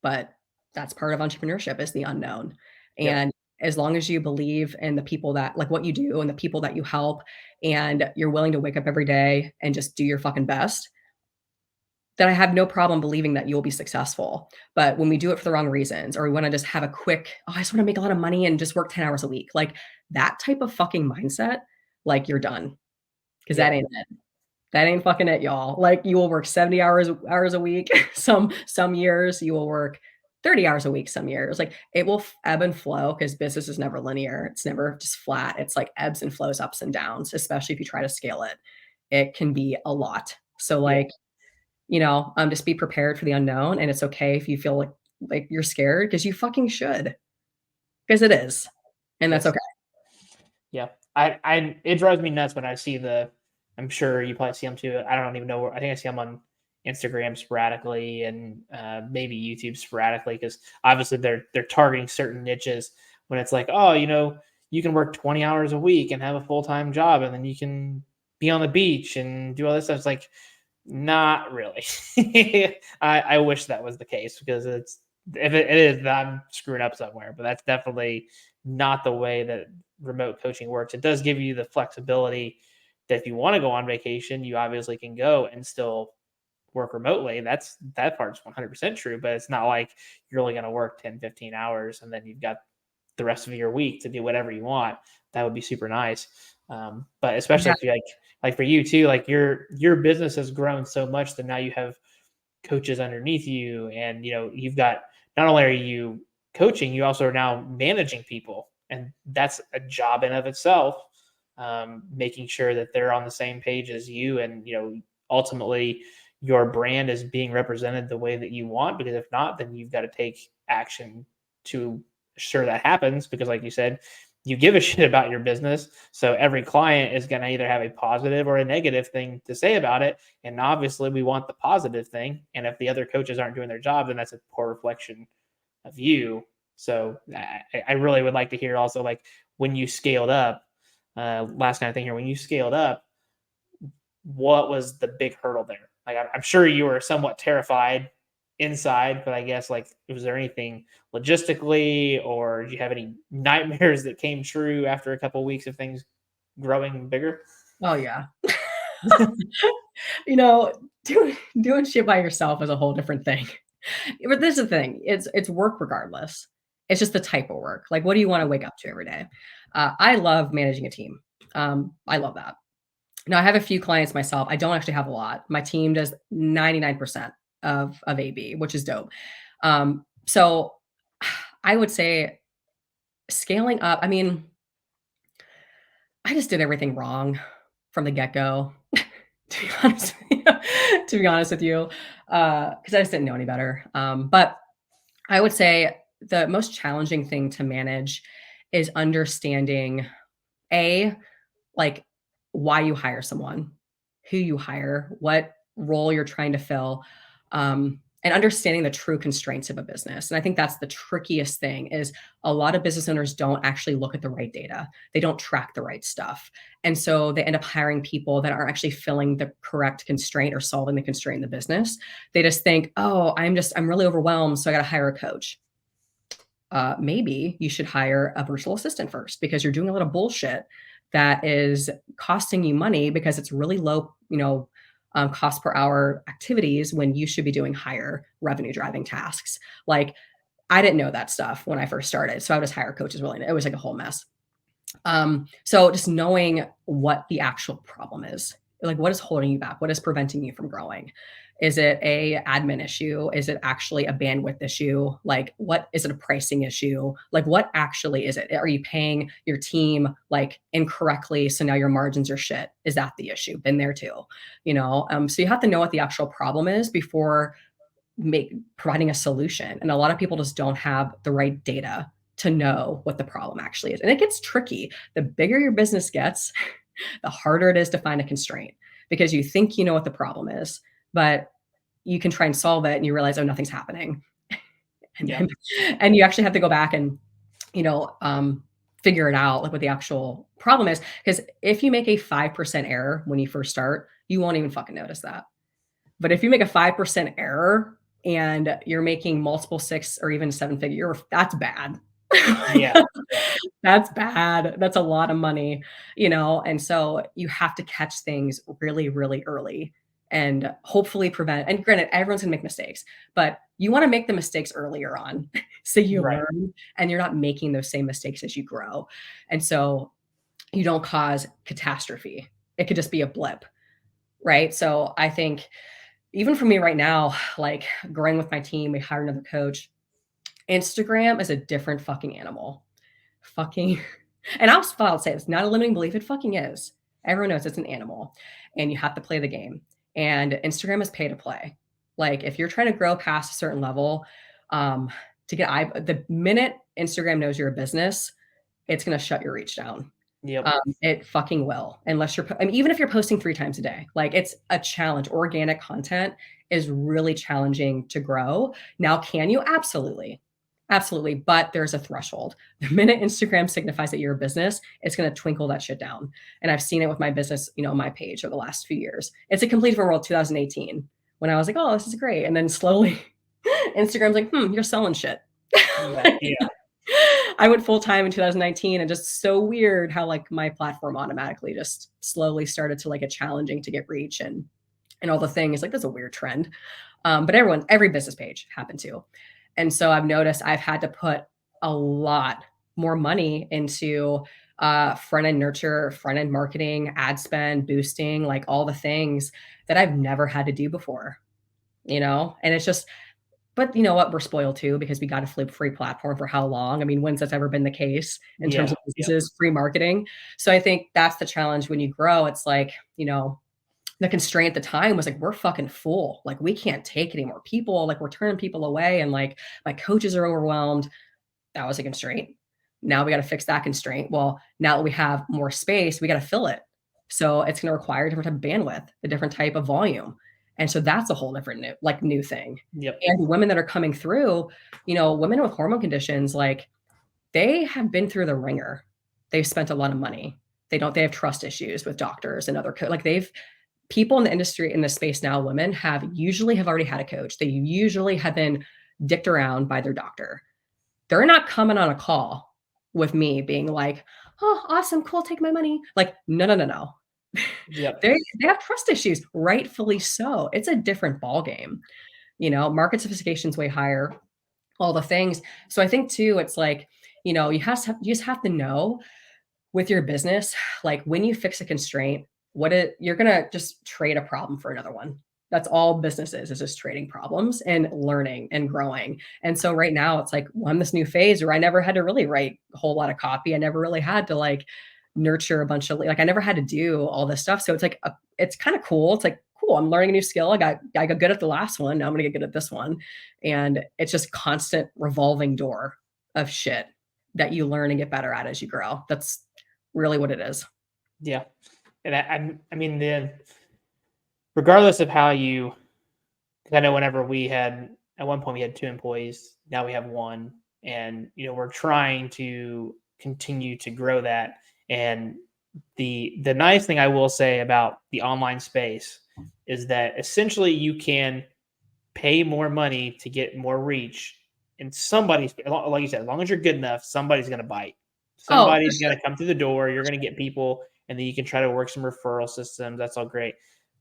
But that's part of entrepreneurship is the unknown. Yep. And as long as you believe in the people that like what you do and the people that you help, and you're willing to wake up every day and just do your fucking best, then I have no problem believing that you'll be successful. But when we do it for the wrong reasons, or we want to just have a quick, oh, I just want to make a lot of money and just work 10 hours a week, like that type of fucking mindset, like you're done. Because that Yep. ain't it. That ain't fucking it, y'all. Like you will work 70 hours a week. Some years you will work 30 hours a week, some years. Like it will ebb and flow because business is never linear. It's never just flat. It's like ebbs and flows, ups and downs, especially if you try to scale it. It can be a lot. So Yeah. like, just be prepared for the unknown, and it's okay if you feel like you're scared because you fucking should, because it is, and that's Yes. okay. Yeah. It drives me nuts when I see I'm sure you probably see them too. I don't even know where. I think I see them on Instagram sporadically and maybe YouTube sporadically because obviously they're targeting certain niches when it's like, oh, you can work 20 hours a week and have a full-time job and then you can be on the beach and do all this stuff. It's like, not really. I wish that was the case because if it is, I'm screwing up somewhere, but that's definitely not the way that remote coaching works. It does give you the flexibility that if you want to go on vacation, you obviously can go and still work remotely. That part's 100% true, but it's not like you're only going to work 10, 15 hours and then you've got the rest of your week to do whatever you want. That would be super nice. But especially Yeah. if you like for you too, like your business has grown so much that now you have coaches underneath you, and you've got, not only are you coaching, you also are now managing people, and that's a job in of itself. Making sure that they're on the same page as you, and ultimately your brand is being represented the way that you want. Because if not, then you've got to take action to ensure that happens. Because like you said, you give a shit about your business. So every client is going to either have a positive or a negative thing to say about it. And obviously we want the positive thing. And if the other coaches aren't doing their job, then that's a poor reflection of you. So I really would like to hear also, like, when you scaled up, last kind of thing here, when you scaled up, what was the big hurdle there? Like, I'm sure you were somewhat terrified inside, but I guess, like, was there anything logistically, or did you have any nightmares that came true after a couple of weeks of things growing bigger? Oh yeah. you know doing shit by yourself is a whole different thing. But this is the thing, it's work regardless. It's just the type of work. Like what do you want to wake up to every day? I love managing a team. I love that. Now I have a few clients myself. I don't actually have a lot. My team does 99% of AB, which is dope. So I would say scaling up, I mean, I just did everything wrong from the get-go, to be honest with you, to be honest with you, because I just didn't know any better. But I would say the most challenging thing to manage is understanding a like why you hire someone, who you hire, what role you're trying to fill, and understanding the true constraints of a business. And I think that's the trickiest thing is a lot of business owners don't actually look at the right data. They don't track the right stuff. And so they end up hiring people that aren't actually filling the correct constraint or solving the constraint in the business. They just think, oh, I'm really overwhelmed, so I got to hire a coach. Maybe you should hire a virtual assistant first because you're doing a lot of bullshit that is costing you money because it's really low, cost per hour activities when you should be doing higher revenue driving tasks. Like I didn't know that stuff when I first started, so I would just hire coaches willing. It was like a whole mess. So just knowing what the actual problem is, like what is holding you back, what is preventing you from growing. Is it a admin issue? Is it actually a bandwidth issue? Like, what is it, a pricing issue? Like, what actually is it? Are you paying your team like incorrectly? So now your margins are shit. Is that the issue? Been there too, So you have to know what the actual problem is before providing a solution. And a lot of people just don't have the right data to know what the problem actually is. And it gets tricky. The bigger your business gets, the harder it is to find a constraint because you think you know what the problem is, but you can try and solve it and you realize, oh, nothing's happening. And Yeah. then, and you actually have to go back and, figure it out, like what the actual problem is. Because if you make a 5% error when you first start, you won't even fucking notice that. But if you make a 5% error and you're making multiple 6 or even 7-figure, that's bad. Yeah. That's bad. That's a lot of money, and so you have to catch things really, really early and hopefully prevent. And granted, everyone's gonna make mistakes, but you wanna make the mistakes earlier on so you Right. learn and you're not making those same mistakes as you grow. And so you don't cause catastrophe. It could just be a blip, right? So I think even for me right now, like growing with my team, we hired another coach. Instagram is a different fucking animal. Fucking and I'll say it's not a limiting belief, it fucking is. Everyone knows it's an animal, and you have to play the game, and Instagram is pay to play. Like, if you're trying to grow past a certain level, um, the minute Instagram knows you're a business, it's gonna shut your reach down. Yep. It fucking will, unless I mean, even if you're posting 3 times a day, like, it's a challenge. Organic content is really challenging to grow. Now, can you? Absolutely. Absolutely, but there's a threshold. The minute Instagram signifies that you're a business, it's gonna twinkle that shit down, and I've seen it with my business, my page over the last few years. It's a complete different world, 2018, when I was like, "Oh, this is great," and then slowly, Instagram's like, you're selling shit." Right. Yeah. I went full time in 2019, and just so weird how like my platform automatically just slowly started to like get challenging to get reach and all the things. Like, that's a weird trend. But every business page happened to. And so I've noticed I've had to put a lot more money into front end nurture, front end marketing, ad spend, boosting, like all the things that I've never had to do before, and it's just, but you know what? We're spoiled too because we got a free platform for how long? I mean, when's that's ever been the case in terms Yeah. of Yeah. businesses, free marketing? So I think that's the challenge when you grow. It's like, the constraint at the time was like, we're fucking full. Like, we can't take any more people. Like, we're turning people away. And like, my coaches are overwhelmed. That was a constraint. Now we got to fix that constraint. Well, now that we have more space, we got to fill it. So it's going to require a different type of bandwidth, a different type of volume. And so that's a whole different new thing. Yep. And women that are coming through, women with hormone conditions, like, they have been through the ringer. They've spent a lot of money. They have trust issues with doctors and other like people in the industry, in this space now, women usually have already had a coach. They usually have been dicked around by their doctor. They're not coming on a call with me being like, "Oh, awesome, cool, take my money." Like, no, no, no, no. Yep. They have trust issues, rightfully so. It's a different ball game. Market sophistication is way higher, all the things. So I think too, it's like, you just have to know with your business, like, when you fix a constraint, you're gonna just trade a problem for another one. That's all business is just trading problems and learning and growing. And so right now it's like, I'm this new phase where I never had to really write a whole lot of copy. I never really had to like nurture a bunch of like I never had to do all this stuff. So it's like it's kind of cool. It's like, cool, I'm learning a new skill. I got good at the last one. Now I'm gonna get good at this one. And it's just constant revolving door of shit that you learn and get better at as you grow. That's really what it is. Yeah. And I mean, regardless of how you, 'cause I know whenever we had, at one point we had 2 employees, now we have one, and we're trying to continue to grow that. And the nice thing I will say about the online space is that essentially you can pay more money to get more reach, and somebody's, like you said, as long as you're good enough, somebody's going to bite. Oh, for Somebody's sure. going to come through the door. You're going to get people, and then you can try to work some referral systems. That's all great.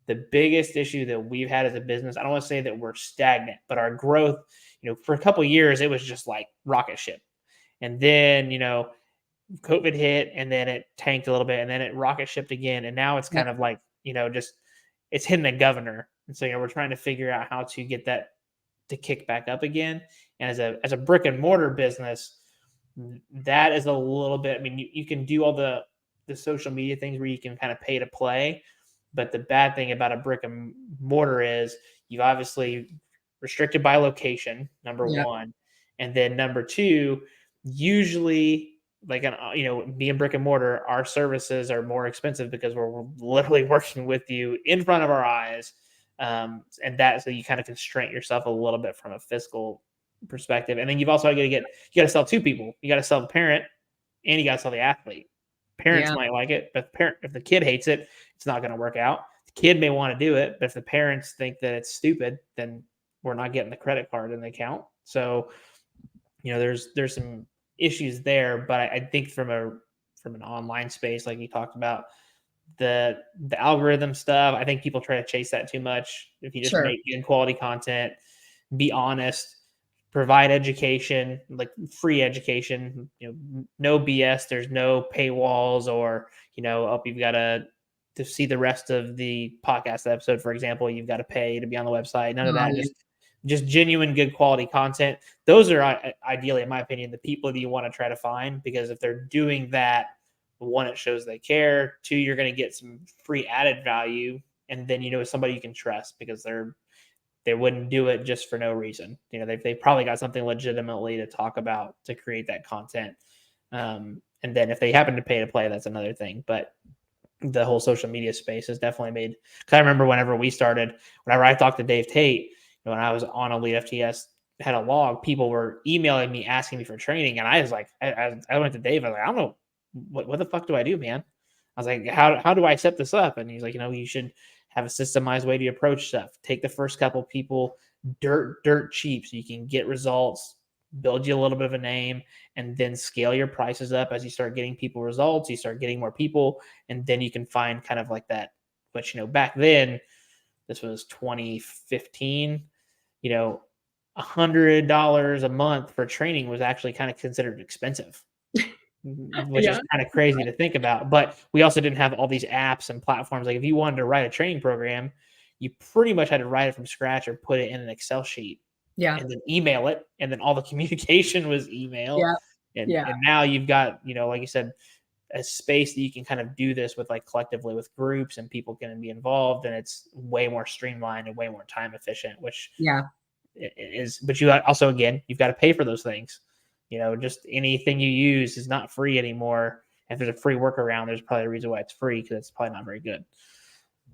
The biggest issue that we've had as a business, I don't want to say that we're stagnant, but our growth, for a couple of years, it was just like rocket ship. And then, COVID hit, and then it tanked a little bit, and then it rocket shipped again. And now it's Yep. kind of like, just it's hitting a governor. And so, we're trying to figure out how to get that to kick back up again. And as a brick and mortar business, that is a little bit, I mean, you can do all the social media things where you can kind of pay to play. But the bad thing about a brick and mortar is you've obviously restricted by location, number Yeah. one. And then number two, usually like being brick and mortar, our services are more expensive because we're literally working with you in front of our eyes. And that, so you kind of constrain yourself a little bit from a fiscal perspective. And then you've also got to you got to sell two people. You got to sell the parent and you got to sell the athlete. Parents Yeah. might like it, but if the kid hates it, it's not going to work out. The kid may want to do it, but if the parents think that it's stupid, then we're not getting the credit card in the account. So, there's some issues there, but I think from an online space, like you talked about, the algorithm stuff, I think people try to chase that too much. If you just Sure. make good quality content, be honest, provide education, like free education, no BS. There's no paywalls or, you've got to see the rest of the podcast episode, for example, you've got to pay to be on the website. None of that. Yeah. Just genuine, good quality content. Those are ideally, in my opinion, the people that you want to try to find, because if they're doing that, one, it shows they care. Two, you're going to get some free added value, and then somebody you can trust because they wouldn't do it just for no reason. They've probably got something legitimately to talk about to create that content. And then if they happen to pay to play, that's another thing. But the whole social media space has definitely made. Because I remember whenever I talked to Dave Tate, when I was on Elite FTS, had a log, people were emailing me asking me for training, and I was like, I went to Dave. I was like, I don't know what the fuck do I do, man. I was like, how do I set this up? And he's like, you should have a systemized way to approach stuff. Take the first couple people dirt cheap so you can get results, build you a little bit of a name, and then scale your prices up as you start getting people results. You start getting more people, and then you can find kind of like that. But back then, this was 2015. $100 a month for training was actually kind of considered expensive, which Yeah. is kind of crazy to think about. But we also didn't have all these apps and platforms. Like if you wanted to write a training program, you pretty much had to write it from scratch or put it in an Excel sheet Yeah. and then email it. And then all the communication was email. Yeah. And Yeah. now you've got, like you said, a space that you can kind of do this with, like collectively with groups, and people can be involved, and it's way more streamlined and way more time efficient, which Yeah. is, but you also, again, you've got to pay for those things. Just anything you use is not free anymore. If there's a free workaround, there's probably a reason why it's free, because it's probably not very good.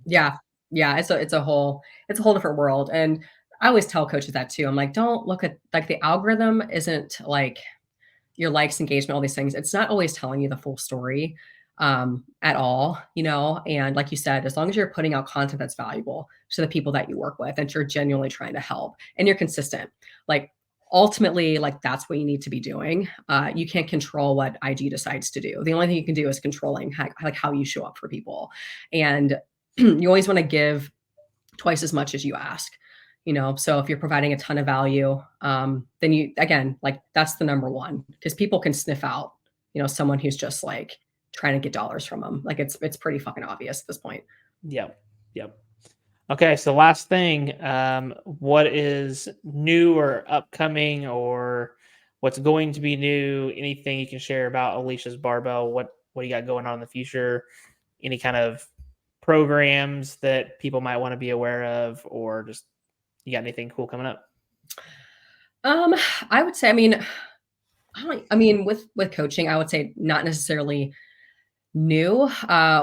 Yeah. Yeah. It's a whole different world. And I always tell coaches that too. I'm like, don't look at, like, the algorithm isn't like your likes, engagement, all these things. It's not always telling you the full story at all, And like you said, as long as you're putting out content that's valuable to the people that you work with, and you're genuinely trying to help, and you're consistent, like ultimately, like that's what you need to be doing. You can't control what IG decides to do. The only thing you can do is controlling how you show up for people, and you always want to give twice as much as you ask. So if you're providing a ton of value, then you, again, like that's the number one, because people can sniff out, someone who's just like trying to get dollars from them. Like it's pretty fucking obvious at this point. Yep. Okay, so last thing, what is new or upcoming, or what's going to be new? Anything you can share about Alicia's Barbell? What do you got going on in the future? Any kind of programs that people might want to be aware of, or just you got anything cool coming up? I would say, I mean, with coaching, I would say not necessarily new.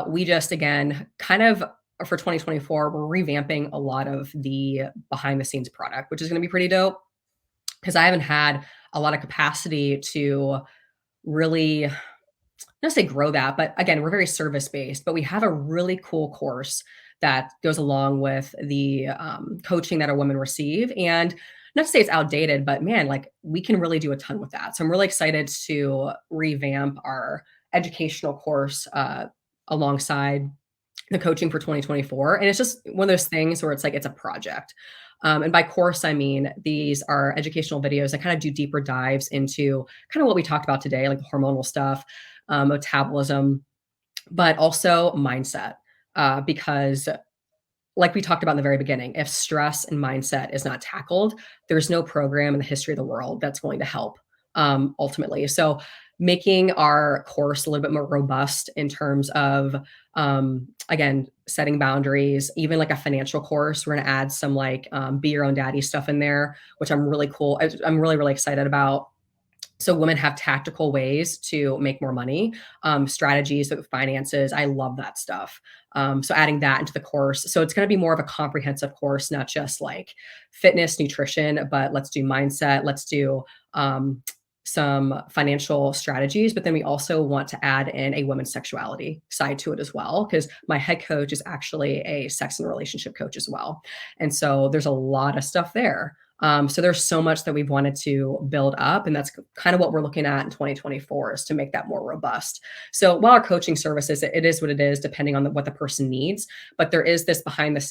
We just, again, kind of for 2024, we're revamping a lot of the behind the scenes product, which is going to be pretty dope, because I haven't had a lot of capacity to really, not say grow that, but again, we're very service based, but we have a really cool course that goes along with the coaching that our women receive. And not to say it's outdated, but man, like we can really do a ton with that. So I'm really excited to revamp our educational course alongside the coaching for 2024. And it's just one of those things where it's like it's a project. And by course, I mean these are educational videos that kind of do deeper dives into kind of what we talked about today, like the hormonal stuff, metabolism, but also mindset. Because, like we talked about in the very beginning, if stress and mindset is not tackled, there's no program in the history of the world that's going to help ultimately. So making our course a little bit more robust in terms of, again, setting boundaries, even like a financial course. We're going to add some like be your own daddy stuff in there, which I'm really cool. I'm really, really excited about. So women have tactical ways to make more money, strategies with finances. I love that stuff. So adding that into the course. So it's going to be more of a comprehensive course, not just like fitness, nutrition, but let's do mindset. Let's do some financial strategies. But then we also want to add in a women's sexuality side to it as well, because my head coach is actually a sex and relationship coach as well. And so there's a lot of stuff there. So there's so much that we've wanted to build up, and that's kind of what we're looking at in 2024 is to make that more robust. So while our coaching services, it is what it is, depending on what the person needs, but there is this behind the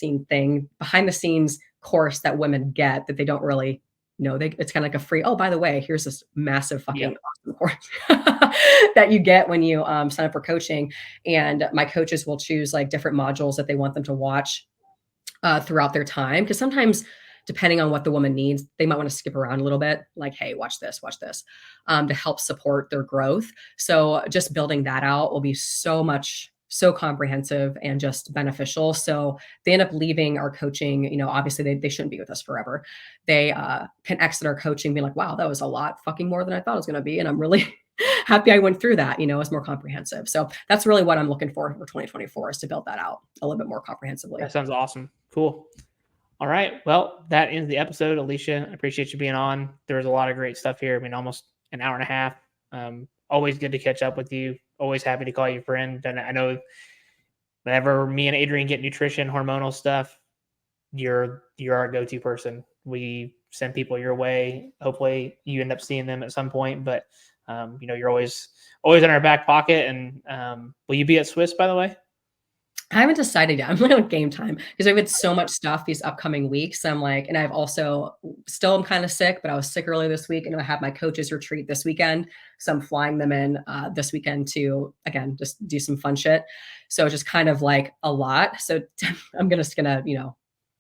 scenes course that women get that they don't really know. It's kind of like a free, oh, by the way, here's this massive fucking awesome course that you get when you sign up for coaching. And my coaches will choose like different modules that they want them to watch throughout their time. Because sometimes, depending on what the woman needs, they might want to skip around a little bit, like, hey, watch this, to help support their growth. So just building that out will be so comprehensive and just beneficial. So they end up leaving our coaching, obviously they shouldn't be with us forever. They can exit our coaching, be like, wow, that was a lot fucking more than I thought it was going to be. And I'm really happy I went through that, it's more comprehensive. So that's really what I'm looking for 2024 is to build that out a little bit more comprehensively. That sounds awesome. Cool. All right. Well, that ends the episode. Alycia, I appreciate you being on. There was a lot of great stuff here. I mean, almost an hour and a half. Always good to catch up with you. Always happy to call you friend. And I know whenever me and Adrian get nutrition, hormonal stuff, you're our go-to person. We send people your way. Hopefully you end up seeing them at some point, but you're always in our back pocket. And will you be at Swiss, by the way? I haven't decided yet. I'm really on game time because I've had so much stuff these upcoming weeks. I'm like, and I've also still am kind of sick, but I was sick earlier this week and I have my coaches retreat this weekend. So I'm flying them in this weekend to, again, just do some fun shit. So just kind of like a lot. So I'm just gonna,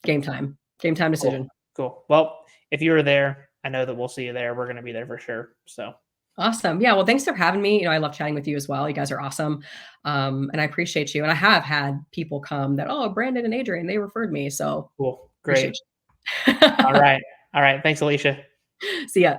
game time decision. Cool. Well, if you were there, I know that we'll see you there. We're going to be there for sure. So. Awesome. Yeah. Well, thanks for having me. I love chatting with you as well. You guys are awesome. And I appreciate you. And I have had people come that, oh, Brandon and Adrian, they referred me. So cool. Great. All right. Thanks, Alycia. See ya.